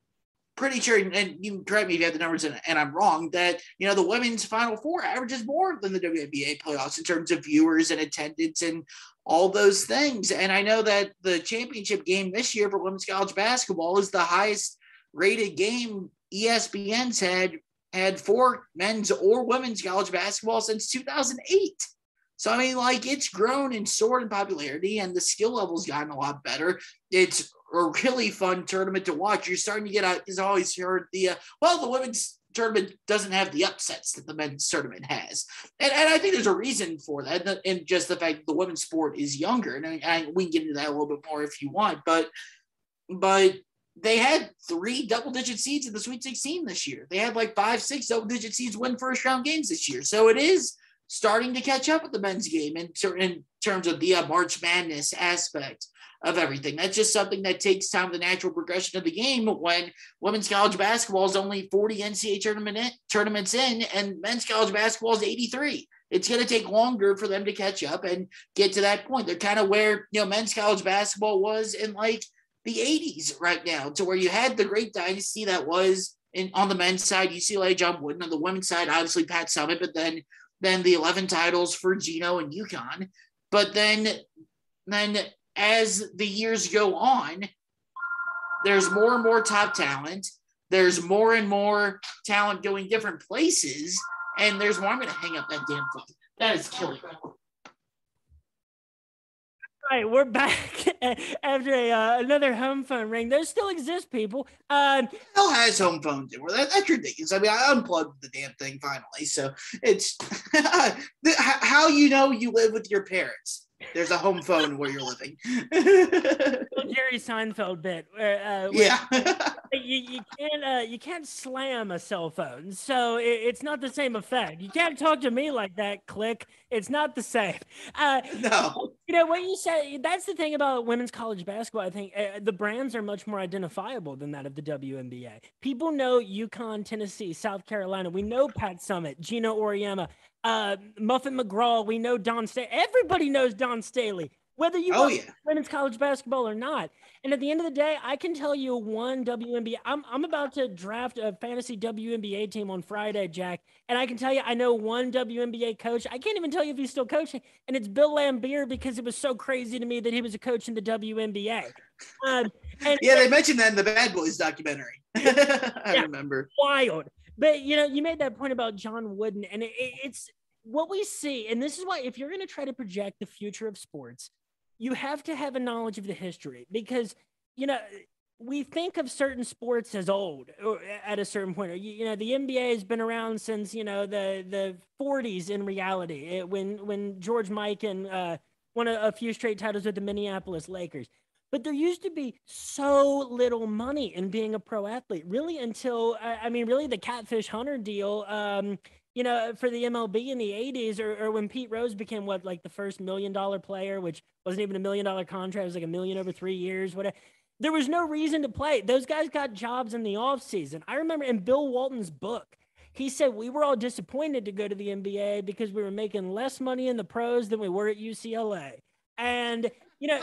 Speaker 2: pretty sure, and you can correct me if you have the numbers and I'm wrong, that, you know, the women's Final Four averages more than the WNBA playoffs in terms of viewers and attendance and all those things. And I know that the championship game this year for women's college basketball is the highest rated game ESPN's had for men's or women's college basketball since 2008. So, I mean, like, it's grown and soared in popularity, and the skill level's gotten a lot better. It's a really fun tournament to watch. You're starting to get because I always heard the women's tournament doesn't have the upsets that the men's tournament has. And I think there's a reason for that, and just the fact that the women's sport is younger. And we can get into that a little bit more if you want, but they had 3 double-digit seeds in the Sweet 16 this year. They had like 5-6 double-digit seeds win first-round games this year. So it is starting to catch up with the men's game in terms of the March Madness aspect of everything. That's just something that takes time, the natural progression of the game, when women's college basketball is only 40 NCAA tournaments in, and men's college basketball is 83. It's going to take longer for them to catch up and get to that point. They're kind of where, you know, men's college basketball was in like the 80s right now, to where you had the great dynasty that was on the men's side, UCLA, John Wooden. On the women's side, obviously Pat Summitt, but then the 11 titles for Gino and UConn. But then as the years go on, there's more and more top talent. There's more and more talent going different places. And there's more. I'm going to hang up that damn phone. That is killing me.
Speaker 1: All right, we're back after another home phone ring. Those still exist, people.
Speaker 2: Still has home phones anymore. That's ridiculous. I mean, I unplugged the damn thing finally. So it's how you know you live with your parents. There's a home phone where you're living.
Speaker 1: Jerry Seinfeld bit.
Speaker 2: Yeah.
Speaker 1: You can't slam a cell phone, so it's not the same effect. You can't talk to me like that. Click. It's not the same.
Speaker 2: No.
Speaker 1: You know what you said. That's the thing about women's college basketball. I think the brands are much more identifiable than that of the WNBA. People know UConn, Tennessee, South Carolina. We know Pat Summitt, Gino Auriemma, Muffin McGraw. We know Don Staley. Everybody knows Don Staley, whether you watch women's college basketball or not. And at the end of the day, I can tell you one WNBA. I'm about to draft a fantasy WNBA team on Friday, Jack. And I can tell you, I know one WNBA coach. I can't even tell you if he's still coaching. And it's Bill Laimbeer, because it was so crazy to me that he was a coach in the WNBA.
Speaker 2: They mentioned that in the Bad Boys documentary. I remember.
Speaker 1: Wild. But, you know, you made that point about John Wooden, and it's what we see. And this is why, if you're going to try to project the future of sports, you have to have a knowledge of the history, because, you know, we think of certain sports as old at a certain point. You know, the NBA has been around since, you know, the 40s in reality, when George Mikan won a few straight titles with the Minneapolis Lakers. But there used to be so little money in being a pro athlete, really, until, really the Catfish Hunter deal, you know, for the MLB in the 80s, or when Pete Rose became the first $1 million player, which wasn't even $1 million contract. It was like $1 million over 3 years, whatever. There was no reason to play. Those guys got jobs in the off season. I remember in Bill Walton's book, he said we were all disappointed to go to the NBA because we were making less money in the pros than we were at UCLA. And, you know,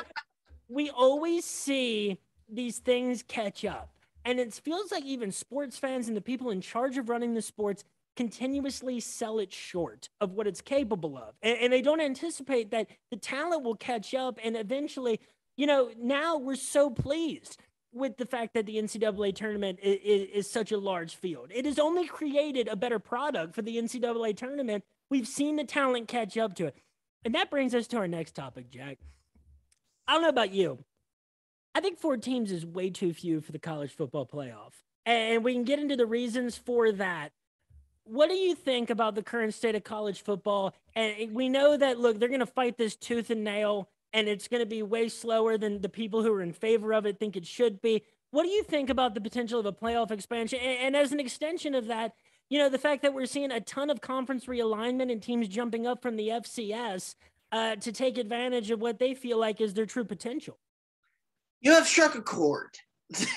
Speaker 1: we always see these things catch up. And it feels like even sports fans and the people in charge of running the sports continuously sell it short of what it's capable of. And they don't anticipate that the talent will catch up. And eventually, you know, now we're so pleased with the fact that the NCAA tournament is such a large field. It has only created a better product for the NCAA tournament. We've seen the talent catch up to it. And that brings us to our next topic, Jack. I don't know about you. I think 4 teams is way too few for the college football playoff. And we can get into the reasons for that. What do you think about the current state of college football? And we know that, look, they're going to fight this tooth and nail, and it's going to be way slower than the people who are in favor of it think it should be. What do you think about the potential of a playoff expansion? And as an extension of that, you know, the fact that we're seeing a ton of conference realignment and teams jumping up from the FCS to take advantage of what they feel like is their true potential.
Speaker 2: You have struck a chord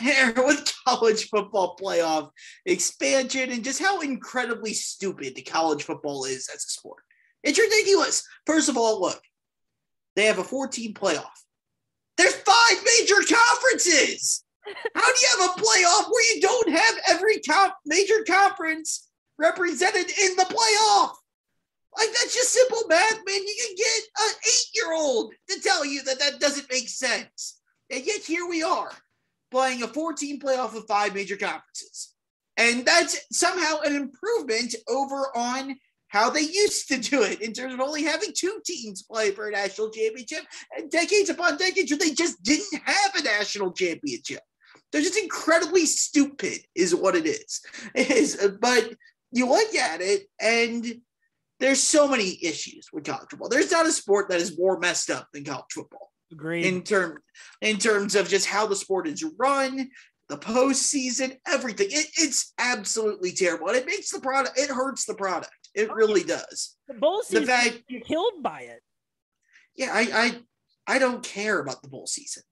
Speaker 2: there with college football playoff expansion and just how incredibly stupid the college football is as a sport. It's ridiculous. First of all, look, they have a 14 playoff. There's 5 major conferences. How do you have a playoff where you don't have every major conference represented in the playoff? Like, that's just simple math, man. You can get an 8-year-old to tell you that that doesn't make sense. And yet here we are playing a 14 playoff of 5 major conferences. And that's somehow an improvement over on how they used to do it in terms of only having 2 teams play for a national championship, and decades upon decades where they just didn't have a national championship. They're just incredibly stupid is what it is. But you look at it and there's so many issues with college football. There's not a sport that is more messed up than college football.
Speaker 1: Agreed.
Speaker 2: In terms of just how the sport is run, the postseason, everything. It's absolutely terrible. And it makes the product, it hurts the product. It really does.
Speaker 1: The bowl season, you're killed by it.
Speaker 2: Yeah, I don't care about the bowl season.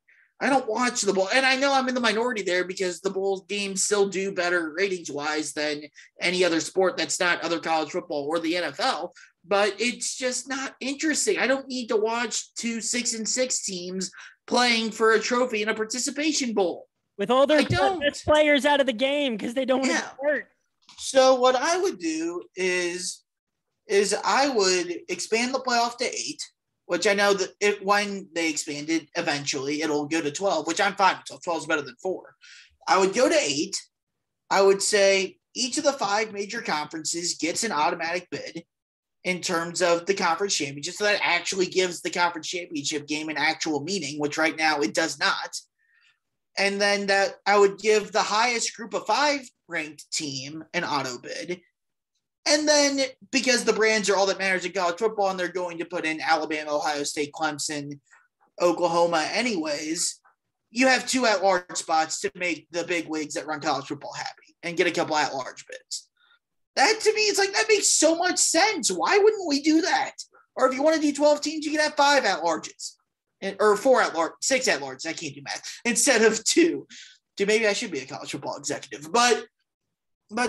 Speaker 2: I don't watch the bowl. And I know I'm in the minority there because the bowl games still do better ratings-wise than any other sport that's not other college football or the NFL. But it's just not interesting. I don't need to watch 2 6-6 teams playing for a trophy in a participation bowl.
Speaker 1: With all their best players out of the game because they don't want to get hurt.
Speaker 2: So what I would do is I would expand the playoff to 8, which I know that when they expanded, eventually it'll go to 12, which I'm fine with. 12 is better than 4. I would go to 8. I would say each of the 5 major conferences gets an automatic bid in terms of the conference championship. So that actually gives the conference championship game an actual meaning, which right now it does not. And then that I would give the highest group of 5 ranked team an auto bid. And then because the brands are all that matters in college football and they're going to put in Alabama, Ohio State, Clemson, Oklahoma anyways, you have 2 at-large spots to make the big wigs that run college football happy and get a couple at-large bids. That to me, it's like, that makes so much sense. Why wouldn't we do that? Or if you want to do 12 teams, you can have 5 at-larges. Or 4 at-large, 6 at-large. I can't do math. Instead of 2. Maybe I should be a college football executive. But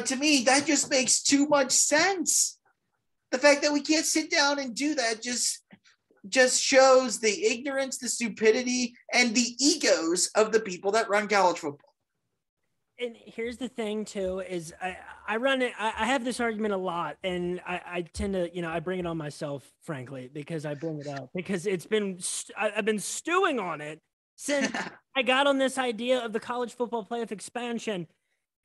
Speaker 2: to me, that just makes too much sense. The fact that we can't sit down and do that just shows the ignorance, the stupidity, and the egos of the people that run college football.
Speaker 1: And here's the thing too, is I run it. I have this argument a lot, and I tend to, I bring it on myself, frankly, because I bring it up because I've been stewing on it since I got on this idea of the college football playoff expansion.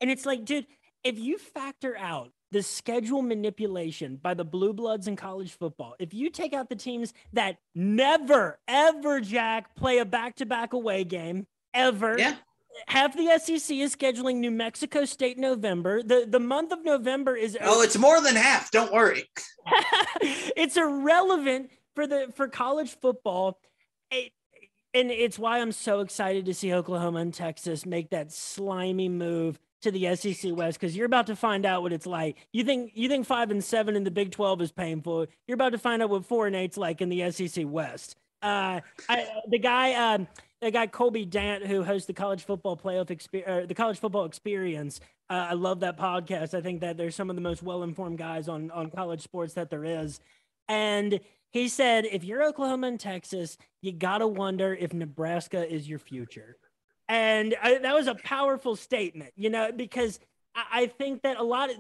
Speaker 1: And it's like, dude, if you factor out the schedule manipulation by the blue bloods in college football, if you take out the teams that never, ever, Jack, play a back-to-back away game, ever.
Speaker 2: Yeah.
Speaker 1: Half the SEC is scheduling New Mexico State November. The month of November is...
Speaker 2: Oh, it's more than half. Don't worry.
Speaker 1: It's irrelevant for college football. And it's why I'm so excited to see Oklahoma and Texas make that slimy move to the SEC West, because you're about to find out what it's like. You think 5-7 in the Big 12 is painful. You're about to find out what 4-8's like in the SEC West. The guy Colby Dant, who hosts the college football the college football experience. I love that podcast. I think that there's some of the most well-informed guys on college sports that there is. And he said, if you're Oklahoma and Texas, you got to wonder if Nebraska is your future. And that was a powerful statement, because I think that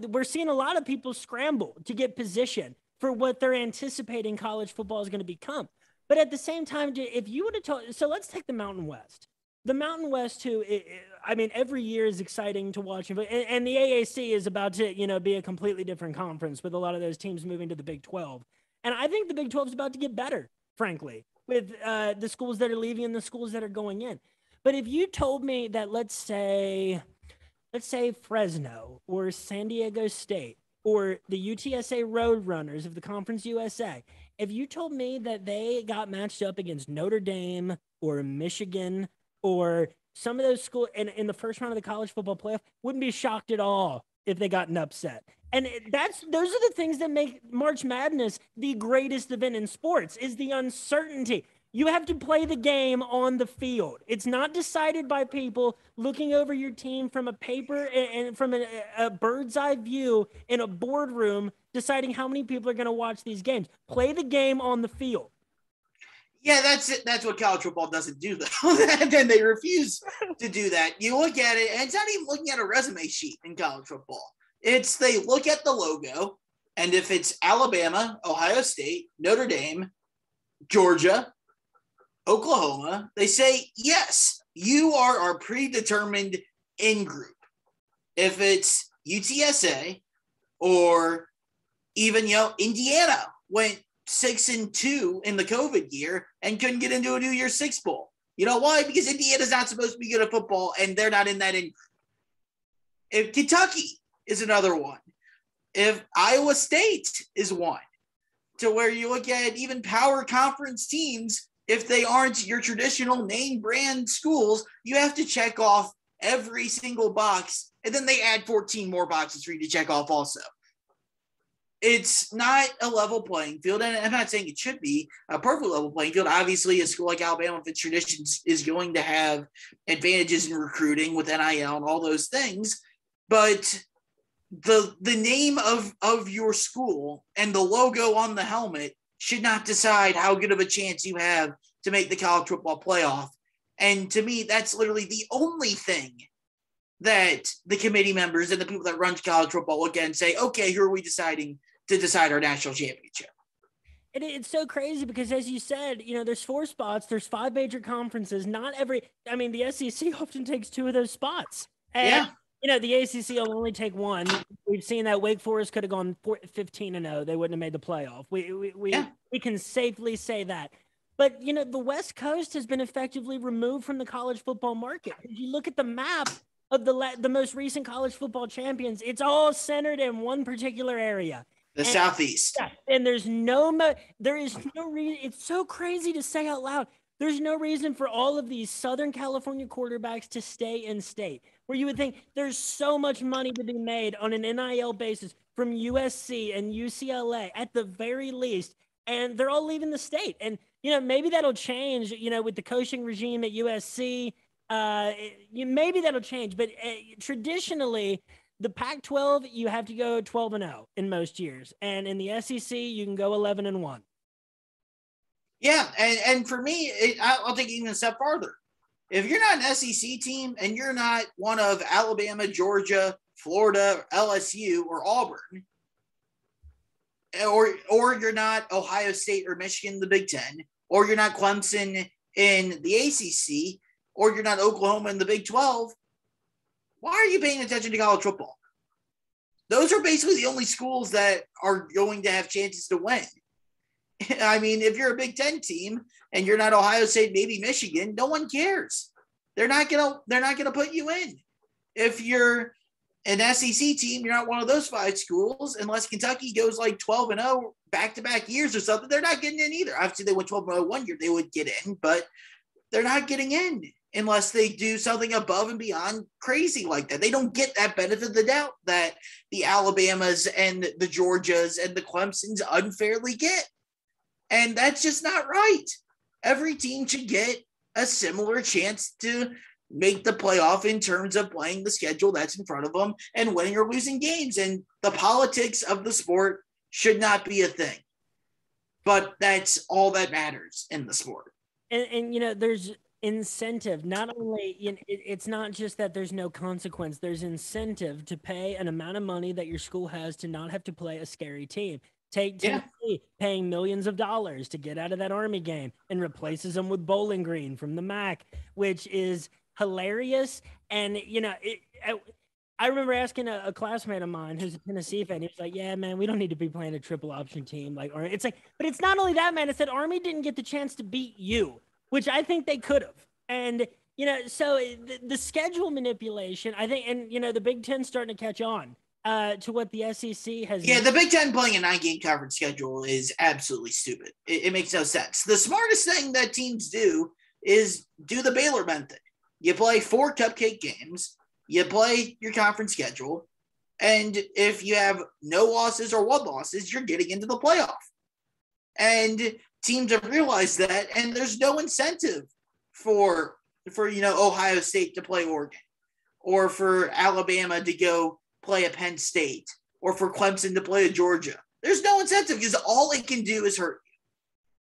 Speaker 1: we're seeing a lot of people scramble to get position for what they're anticipating college football is going to become. But at the same time, if you would have told, so let's take the Mountain West. The Mountain West, too, every year is exciting to watch. And the AAC is about to, be a completely different conference with a lot of those teams moving to the Big 12. And I think the Big 12 is about to get better, frankly, with the schools that are leaving and the schools that are going in. But if you told me that, let's say Fresno or San Diego State or the UTSA Roadrunners of the Conference USA, if you told me that they got matched up against Notre Dame or Michigan or some of those schools in the first round of the college football playoff, wouldn't be shocked at all if they got an upset. And those are the things that make March Madness the greatest event in sports, is the uncertainty. You have to play the game on the field. It's not decided by people looking over your team from a paper and from a bird's eye view in a boardroom deciding how many people are going to watch these games. Play the game on the field.
Speaker 2: Yeah, that's it. That's what college football doesn't do, though. And then they refuse to do that. You look at it, and it's not even looking at a resume sheet in college football. It's they look at the logo, and if it's Alabama, Ohio State, Notre Dame, Georgia, Oklahoma, they say, yes, you are our predetermined in-group. If it's UTSA or even, Indiana went 6-2 in the COVID year and couldn't get into a New Year's Six Bowl. You know why? Because Indiana's not supposed to be good at football, and they're not in that in-group. If Kentucky is another one, if Iowa State is one, to where you look at even power conference teams, if they aren't your traditional name brand schools, you have to check off every single box, and then they add 14 more boxes for you to check off also. It's not a level playing field, and I'm not saying it should be a perfect level playing field. Obviously, a school like Alabama, with its traditions, is going to have advantages in recruiting with NIL and all those things, but the name of your school and the logo on the helmet should not decide how good of a chance you have to make the college football playoff. And to me, that's literally the only thing that the committee members and the people that run college football look at and say, okay, who are we deciding to decide our national championship?
Speaker 1: And it's so crazy because, as you said, there's 4 spots, there's 5 major conferences. The SEC often takes 2 of those spots. And, the ACC will only take 1. We've seen that Wake Forest could have gone 15-0. They wouldn't have made the playoff. We can safely say that. But, the West Coast has been effectively removed from the college football market. If you look at the map of the most recent college football champions, it's all centered in one particular area.
Speaker 2: The Southeast.
Speaker 1: Yeah, and there is no reason. It's so crazy to say out loud. There's no reason for all of these Southern California quarterbacks to stay in state, where you would think there's so much money to be made on an NIL basis from USC and UCLA at the very least, and they're all leaving the state. And, maybe that'll change, with the coaching regime at USC. Maybe that'll change, but traditionally, the Pac-12, you have to go 12-0 in most years, and in the SEC, you can go 11-1.
Speaker 2: Yeah, and for me, I'll take it even a step farther. If you're not an SEC team and you're not one of Alabama, Georgia, Florida, LSU, or Auburn, or you're not Ohio State or Michigan, the Big Ten, or you're not Clemson in the ACC, or you're not Oklahoma in the Big 12, why are you paying attention to college football? Those are basically the only schools that are going to have chances to win. I mean, if you're a Big Ten team and you're not Ohio State, maybe Michigan, no one cares. They're not gonna put you in. If you're an SEC team, you're not one of those 5 schools, unless Kentucky goes like 12-0 back-to-back years or something. They're not getting in either. Obviously, they went 12-0 one year, they would get in, but they're not getting in unless they do something above and beyond crazy like that. They don't get that benefit of the doubt that the Alabamas and the Georgias and the Clemsons unfairly get. And that's just not right. Every team should get a similar chance to make the playoff in terms of playing the schedule that's in front of them and winning or losing games. And the politics of the sport should not be a thing. But that's all that matters in the sport.
Speaker 1: And there's incentive. Not only, it's not just that there's no consequence. There's incentive to pay an amount of money that your school has to not have to play a scary team. Take Tennessee paying millions of dollars to get out of that Army game and replaces them with Bowling Green from the MAC, which is hilarious. And, I remember asking a classmate of mine who's a Tennessee fan. He was like, yeah, man, we don't need to be playing a triple option team. But it's not only that, man. It's that Army didn't get the chance to beat you, which I think they could have. And, so the schedule manipulation, I think, and, the Big Ten's starting to catch on to what the SEC has.
Speaker 2: Yeah, the Big Ten playing a 9-game conference schedule is absolutely stupid. It makes no sense. The smartest thing that teams do is do the Baylor method. You play 4 cupcake games, you play your conference schedule, and if you have no losses or 1 losses, you're getting into the playoff. And teams have realized that, and there's no incentive for Ohio State to play Oregon, or for Alabama to go play a Penn State, or for Clemson to play a Georgia. There's no incentive because all it can do is hurt you.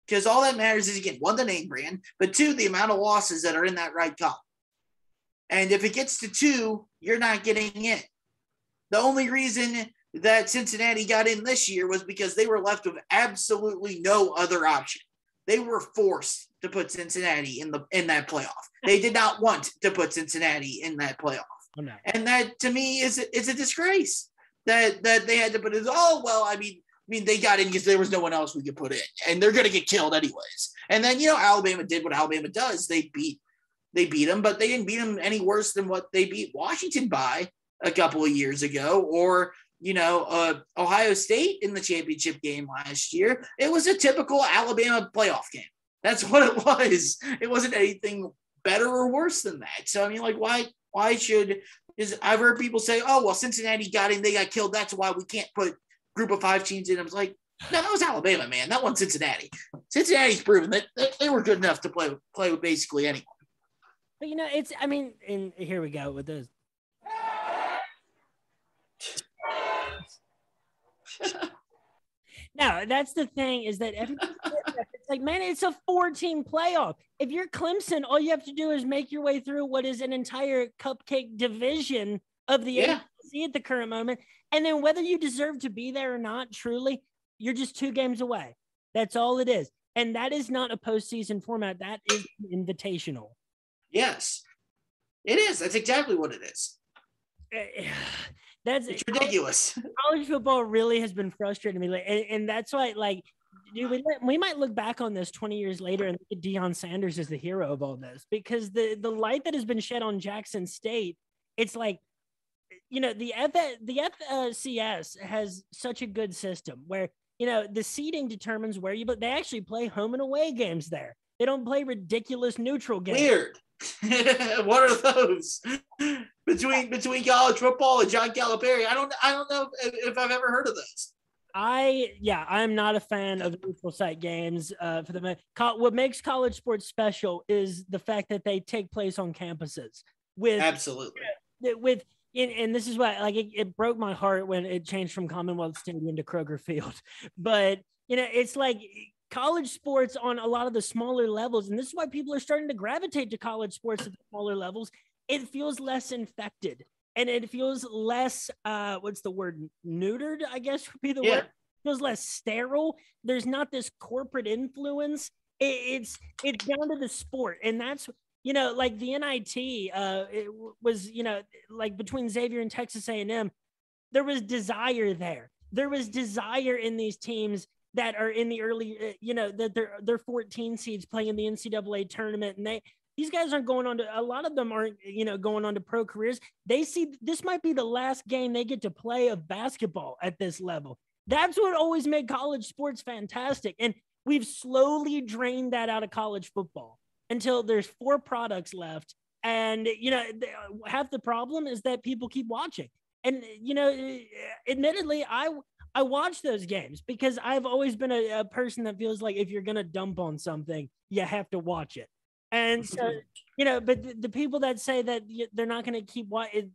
Speaker 2: Because all that matters is, again, one, the name brand, but two, the amount of losses that are in that right column. And if it gets to 2, you're not getting in. The only reason that Cincinnati got in this year was because they were left with absolutely no other option. They were forced to put Cincinnati in that playoff. They did not want to put Cincinnati in that playoff.
Speaker 1: Oh, no.
Speaker 2: And that, to me, is a disgrace that they had to put it. Oh, well, I mean, they got in because there was no one else we could put in, and they're going to get killed anyways. And then, Alabama did what Alabama does. They beat them, but they didn't beat them any worse than what they beat Washington by a couple of years ago, or, Ohio State in the championship game last year. It was a typical Alabama playoff game. That's what it was. It wasn't anything better or worse than that. So, I mean, like, why I've heard people say, oh, well, Cincinnati got in, they got killed, that's why we can't put group of 5 teams in. I was like, no, that was Alabama, man. That wasn't Cincinnati. Cincinnati's proven that they were good enough to play with basically anyone.
Speaker 1: But, and here we go with this. No, that's the thing, is that it's like, man, it's a 4-team playoff. If you're Clemson, all you have to do is make your way through what is an entire cupcake division of the ACC at the current moment. And then whether you deserve to be there or not, truly, you're just 2 games away. That's all it is. And that is not a postseason format. That is invitational.
Speaker 2: Yes, it is. That's exactly what it is. It's ridiculous.
Speaker 1: College football really has been frustrating me. And that's why, like, dude, we might look back on this 20 years later and look at Deion Sanders as the hero of all this, because the light that has been shed on Jackson State, it's like, the FCS has such a good system where, the seeding determines where but they actually play home and away games there. They don't play ridiculous neutral games. Weird.
Speaker 2: What are those? Between college football and John Calipari, I don't know if I've ever heard of those.
Speaker 1: I'm not a fan of neutral site games. What makes college sports special is the fact that they take place on campuses.
Speaker 2: Absolutely.
Speaker 1: And this is why, like, it broke my heart when it changed from Commonwealth Stadium to Kroger Field. But it's like college sports on a lot of the smaller levels, and this is why people are starting to gravitate to college sports at the smaller levels. It feels less infected, and it feels less what's the word, neutered, I guess would be the word. It feels less sterile. There's not this corporate influence. It's down to the sport, and that's like the NIT. It was like between Xavier and Texas A&M, there was desire there. There was desire in these teams that are in the early, that they're 14 seeds playing in the NCAA tournament, and these guys aren't going on to, a lot of them aren't, going on to pro careers. They see this might be the last game they get to play of basketball at this level. That's what always made college sports fantastic. And we've slowly drained that out of college football until there's 4 products left. And, half the problem is that people keep watching. And, admittedly, I watch those games because I've always been a person that feels like if you're going to dump on something, you have to watch it. And so, but the people that say that they're not going to keep watching,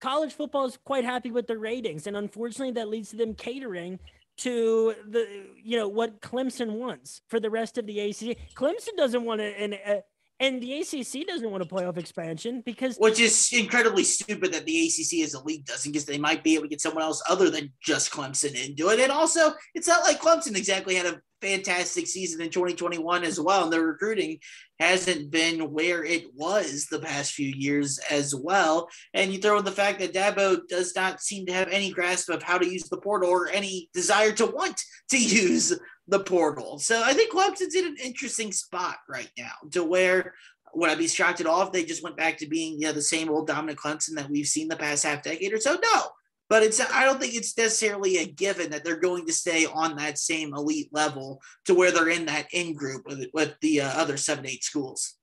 Speaker 1: college football is quite happy with their ratings. And unfortunately, that leads to them catering to what Clemson wants for the rest of the ACC. Clemson doesn't want to, and the ACC doesn't want a playoff expansion
Speaker 2: which is incredibly stupid that the ACC as a league doesn't, because they might be able to get someone else other than just Clemson into it. And also, it's not like Clemson exactly had a fantastic season in 2021 as well, and their recruiting hasn't been where it was the past few years as well. And you throw in the fact that Dabo does not seem to have any grasp of how to use the portal or any desire to want to use the portal. So I think Clemson's in an interesting spot right now, to where, would I be shocked at all if they just went back to being the same old dominant Clemson that we've seen the past half decade or so? No. But I don't think it's necessarily a given that they're going to stay on that same elite level to where they're in that in group with the other 7-8 schools.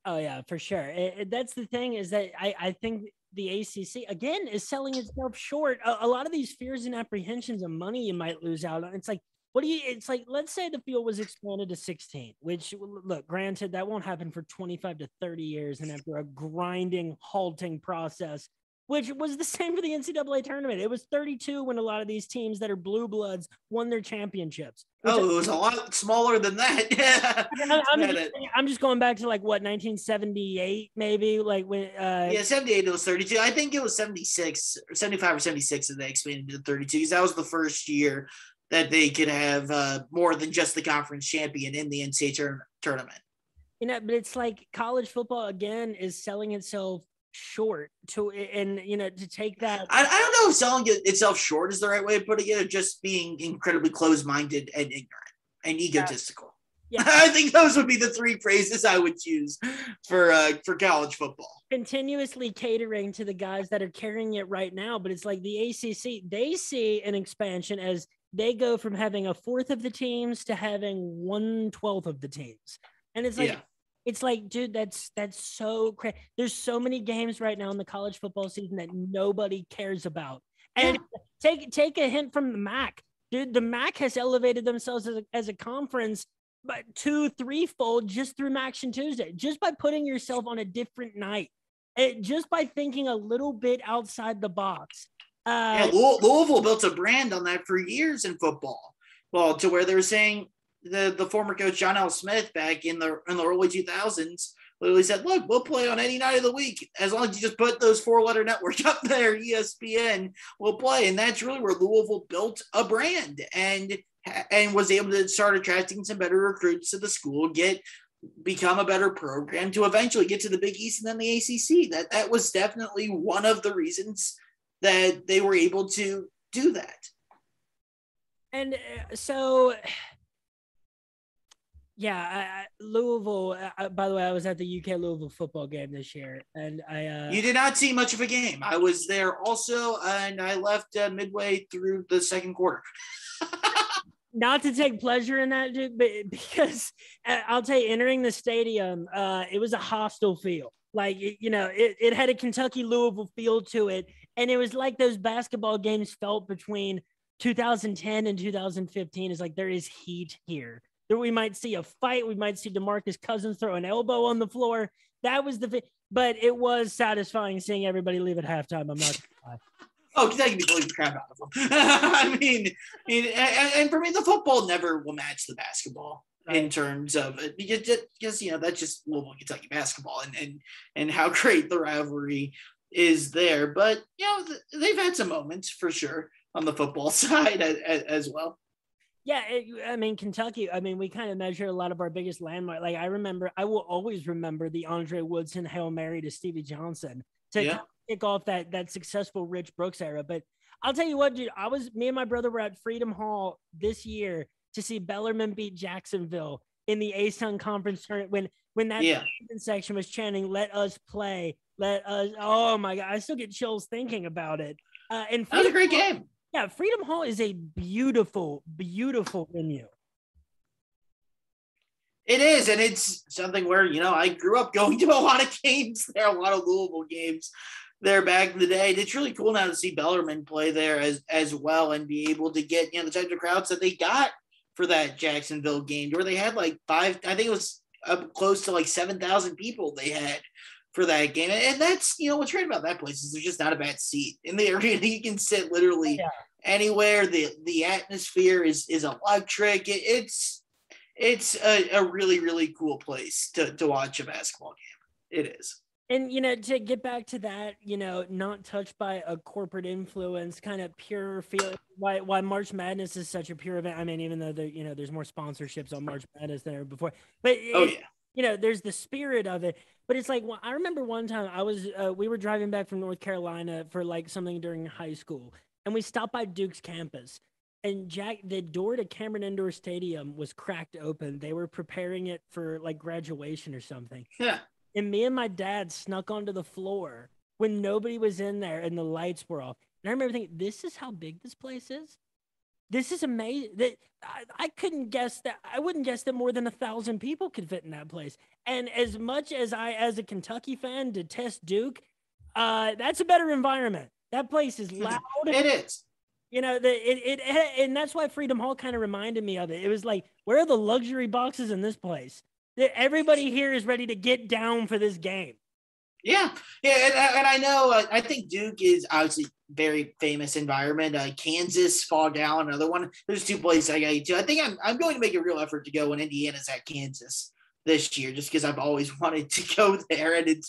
Speaker 1: Oh yeah, for sure. That's the thing, is that I think the ACC again is selling itself short. A lot of these fears and apprehensions of money you might lose out on. It's like, it's like, let's say the field was expanded to 16, which, look, granted, that won't happen for 25 to 30 years. And after a grinding, halting process, which was the same for the NCAA tournament. It was 32 when a lot of these teams that are blue bloods won their championships.
Speaker 2: It was a lot smaller than that.
Speaker 1: I'm just going back to like what, 1978, maybe, like when
Speaker 2: 78 it was 32. I think it was 76 or 75 or 76 that they expanded to 32 because that was the first year that they could have more than just the conference champion in the NCAA tournament.
Speaker 1: But it's like college football again is selling itself short to take that.
Speaker 2: I don't know if selling itself short is the right way of putting it, or just being incredibly closed-minded and ignorant and egotistical. Yeah. I think those would be the three phrases I would use for college football.
Speaker 1: Continuously catering to the guys that are carrying it right now, but it's like the ACC, they see an expansion as they go from having a fourth of the teams to having 1/12 of the teams. And it's like, yeah. It's like, dude, that's so crazy. There's so many games right now in the college football season that nobody cares about. And take a hint from the MAC. Dude, the MAC has elevated themselves as a conference, but 2-3-fold just through Action Tuesday, just by putting yourself on a different night, just by thinking a little bit outside the box.
Speaker 2: Louisville built a brand on that for years in football. Well, to where they were saying, the former coach John L. Smith back in the early 2000s literally said, look, we'll play on any night of the week. As long as you just put those 4-letter network up there, ESPN, we'll play. And that's really where Louisville built a brand and was able to start attracting some better recruits to the school, become a better program to eventually get to the Big East and then the ACC. That was definitely one of the reasons that they were able to do that.
Speaker 1: And so... Yeah, Louisville. By the way, I was at the UK Louisville football game this year, and
Speaker 2: You did not see much of a game. I was there also, and I left midway through the second quarter.
Speaker 1: Not to take pleasure in that, dude, but because I'll tell you, entering the stadium, it was a hostile feel. Like, it had a Kentucky Louisville feel to it, and it was like those basketball games felt between 2010 and 2015. It's like there is heat here. We might see a fight. We might see DeMarcus Cousins throw an elbow on the floor. That was but it was satisfying seeing everybody leave at halftime. I'm not gonna lie.
Speaker 2: Oh, Kentucky beat the crap out of them. I mean, and for me, the football never will match the basketball in terms of it, because that's just Louisville Kentucky basketball and how great the rivalry is there. But they've had some moments for sure on the football side as well.
Speaker 1: Yeah, Kentucky, we kind of measure a lot of our biggest landmark. Like, I will always remember the Andre Woodson Hail Mary to Stevie Johnson to kick off that successful Rich Brooks era. But I'll tell you what, dude, me and my brother were at Freedom Hall this year to see Bellarmine beat Jacksonville in the ASUN conference tournament when that section was chanting, "Let us play, let us." Oh my God, I still get chills thinking about it. And
Speaker 2: that was a great game.
Speaker 1: Yeah, Freedom Hall is a beautiful, beautiful venue.
Speaker 2: It is, and it's something where, I grew up going to a lot of games there, a lot of Louisville games there back in the day. And it's really cool now to see Bellarmine play there as well and be able to get, the type of crowds that they got for that Jacksonville game, where they had like I think it was up close to like 7,000 people they had for that game. And that's, what's great about that place is there's just not a bad seat in the arena. You can sit literally anywhere. The atmosphere is electric. It's a really, really cool place to watch a basketball game. It is.
Speaker 1: And, to get back to that, not touched by a corporate influence, kind of pure feel, why March Madness is such a pure event. Even though there's more sponsorships on March Madness than ever before, but there's the spirit of it. But it's like, I remember one time we were driving back from North Carolina for like something during high school, and we stopped by Duke's campus, and the door to Cameron Indoor Stadium was cracked open. They were preparing it for like graduation or something.
Speaker 2: Yeah.
Speaker 1: And me and my dad snuck onto the floor when nobody was in there and the lights were off. And I remember thinking, this is how big this place is. This is amazing. That I couldn't guess that. I wouldn't guess that more than 1,000 people could fit in that place. And as much as I, as a Kentucky fan, detest Duke, that's a better environment. That place is loud.
Speaker 2: It is.
Speaker 1: You know, and that's why Freedom Hall kind of reminded me of it. It was like, where are the luxury boxes in this place? Everybody here is ready to get down for this game.
Speaker 2: Yeah, and I know I think Duke is obviously very famous environment. Kansas, Fall Down, another one. There's two places I got to. I think I'm going to make a real effort to go when Indiana's at Kansas this year, just because I've always wanted to go there, and it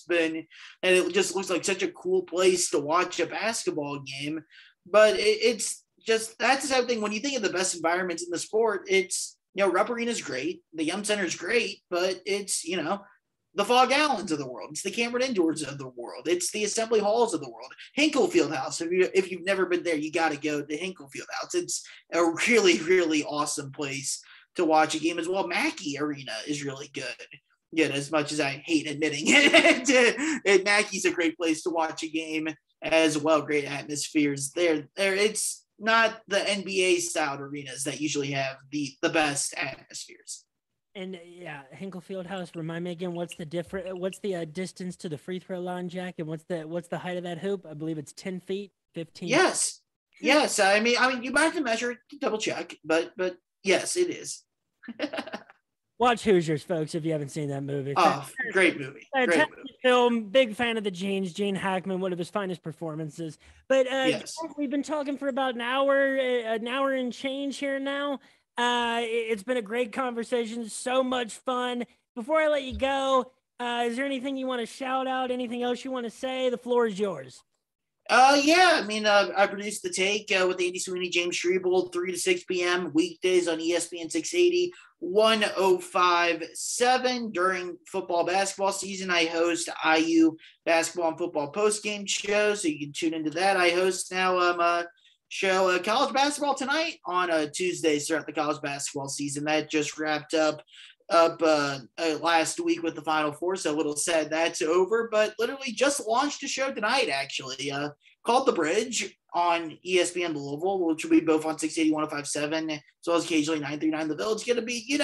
Speaker 2: just looks like such a cool place to watch a basketball game. But it's just that's the type of thing. When you think of the best environments in the sport, it's Rupp Arena is great, the Yum Center is great, but it's the Fog Allens of the world. It's the Cameron Indoors of the world. It's the Assembly Halls of the world. Hinkle Fieldhouse. If you've never been there, you got to go to Hinkle Fieldhouse. It's a really, really awesome place to watch a game as well. Mackey Arena is really good. Yeah, as much as I hate admitting it, Mackey's a great place to watch a game as well. Great atmospheres there. It's not the NBA styled arenas that usually have the best atmospheres.
Speaker 1: And yeah, Hinkle Fieldhouse. Remind me again, what's the distance to the free throw line, Jack? And what's the height of that hoop? I believe it's 10 feet, 15.
Speaker 2: Yes. Yes. I mean, you might have to measure it to double check, but yes, it is.
Speaker 1: Watch Hoosiers, folks, if you haven't seen that movie.
Speaker 2: Oh, great movie.
Speaker 1: Fantastic film. Big fan of the Genes. Gene Hackman, one of his finest performances. But yes. We've been talking for about an hour and change here now. It's been a great conversation. So much fun. Before I let you go, is there anything you want to shout out? Anything else you want to say? The floor is yours.
Speaker 2: Yeah, I mean, I produced The Take with Andy Sweeney, James Schriebel, 3 to 6 p.m. weekdays on ESPN 680, 105.7. During football basketball season, I host IU basketball and football postgame show, so you can tune into that. I host now show college basketball tonight on Tuesdays throughout the college basketball season. That just wrapped up last week with the Final Four, so a little sad that's over, but literally just launched a show tonight, actually, called The Bridge on ESPN Louisville, which will be both on 680, 105.7, as well as occasionally 939 The Village. It's going to be,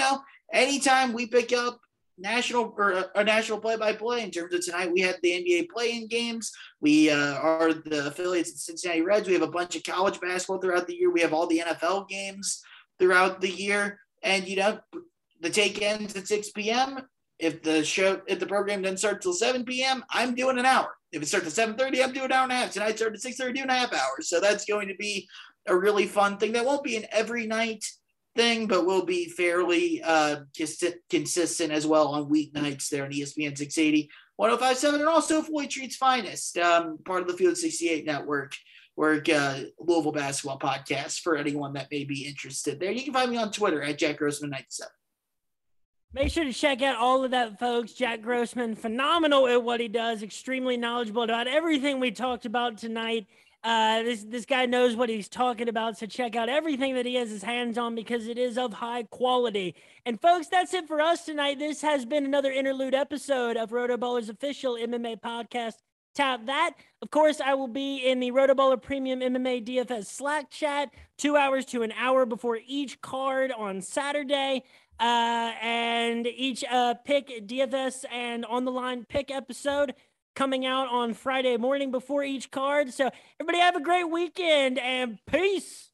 Speaker 2: anytime we pick up national play-by-play. In terms of tonight, we had the NBA play-in games. We are the affiliates of the Cincinnati Reds. We have a bunch of college basketball throughout the year. We have all the NFL games throughout the year, and the Take ends at 6 p.m. If the program doesn't start till 7 p.m., I'm doing an hour. If it starts at 7:30, I'm doing an hour and a half. Tonight started at 6:30, 2.5 hours. So that's going to be a really fun thing. That won't be an every night thing, but will be fairly consistent as well on weeknights there on ESPN 680, 105.7, and also Floyd Treat's Finest, part of the Field 68 Network, Louisville basketball podcast for anyone that may be interested there. You can find me on Twitter at Jack Grossman 97.
Speaker 1: Make sure to check out all of that, folks. Jack Grossman, phenomenal at what he does, extremely knowledgeable about everything we talked about tonight. This guy knows what he's talking about, so check out everything that he has his hands on because it is of high quality. And folks, that's it for us tonight. This has been another interlude episode of Rotoballer's official MMA podcast. Tap that. Of course, I will be in the Rotoballer Premium MMA DFS Slack chat 2 hours to an hour before each card on Saturday. And each pick DFS and on the line pick episode coming out on Friday morning before each card. So everybody have a great weekend and peace.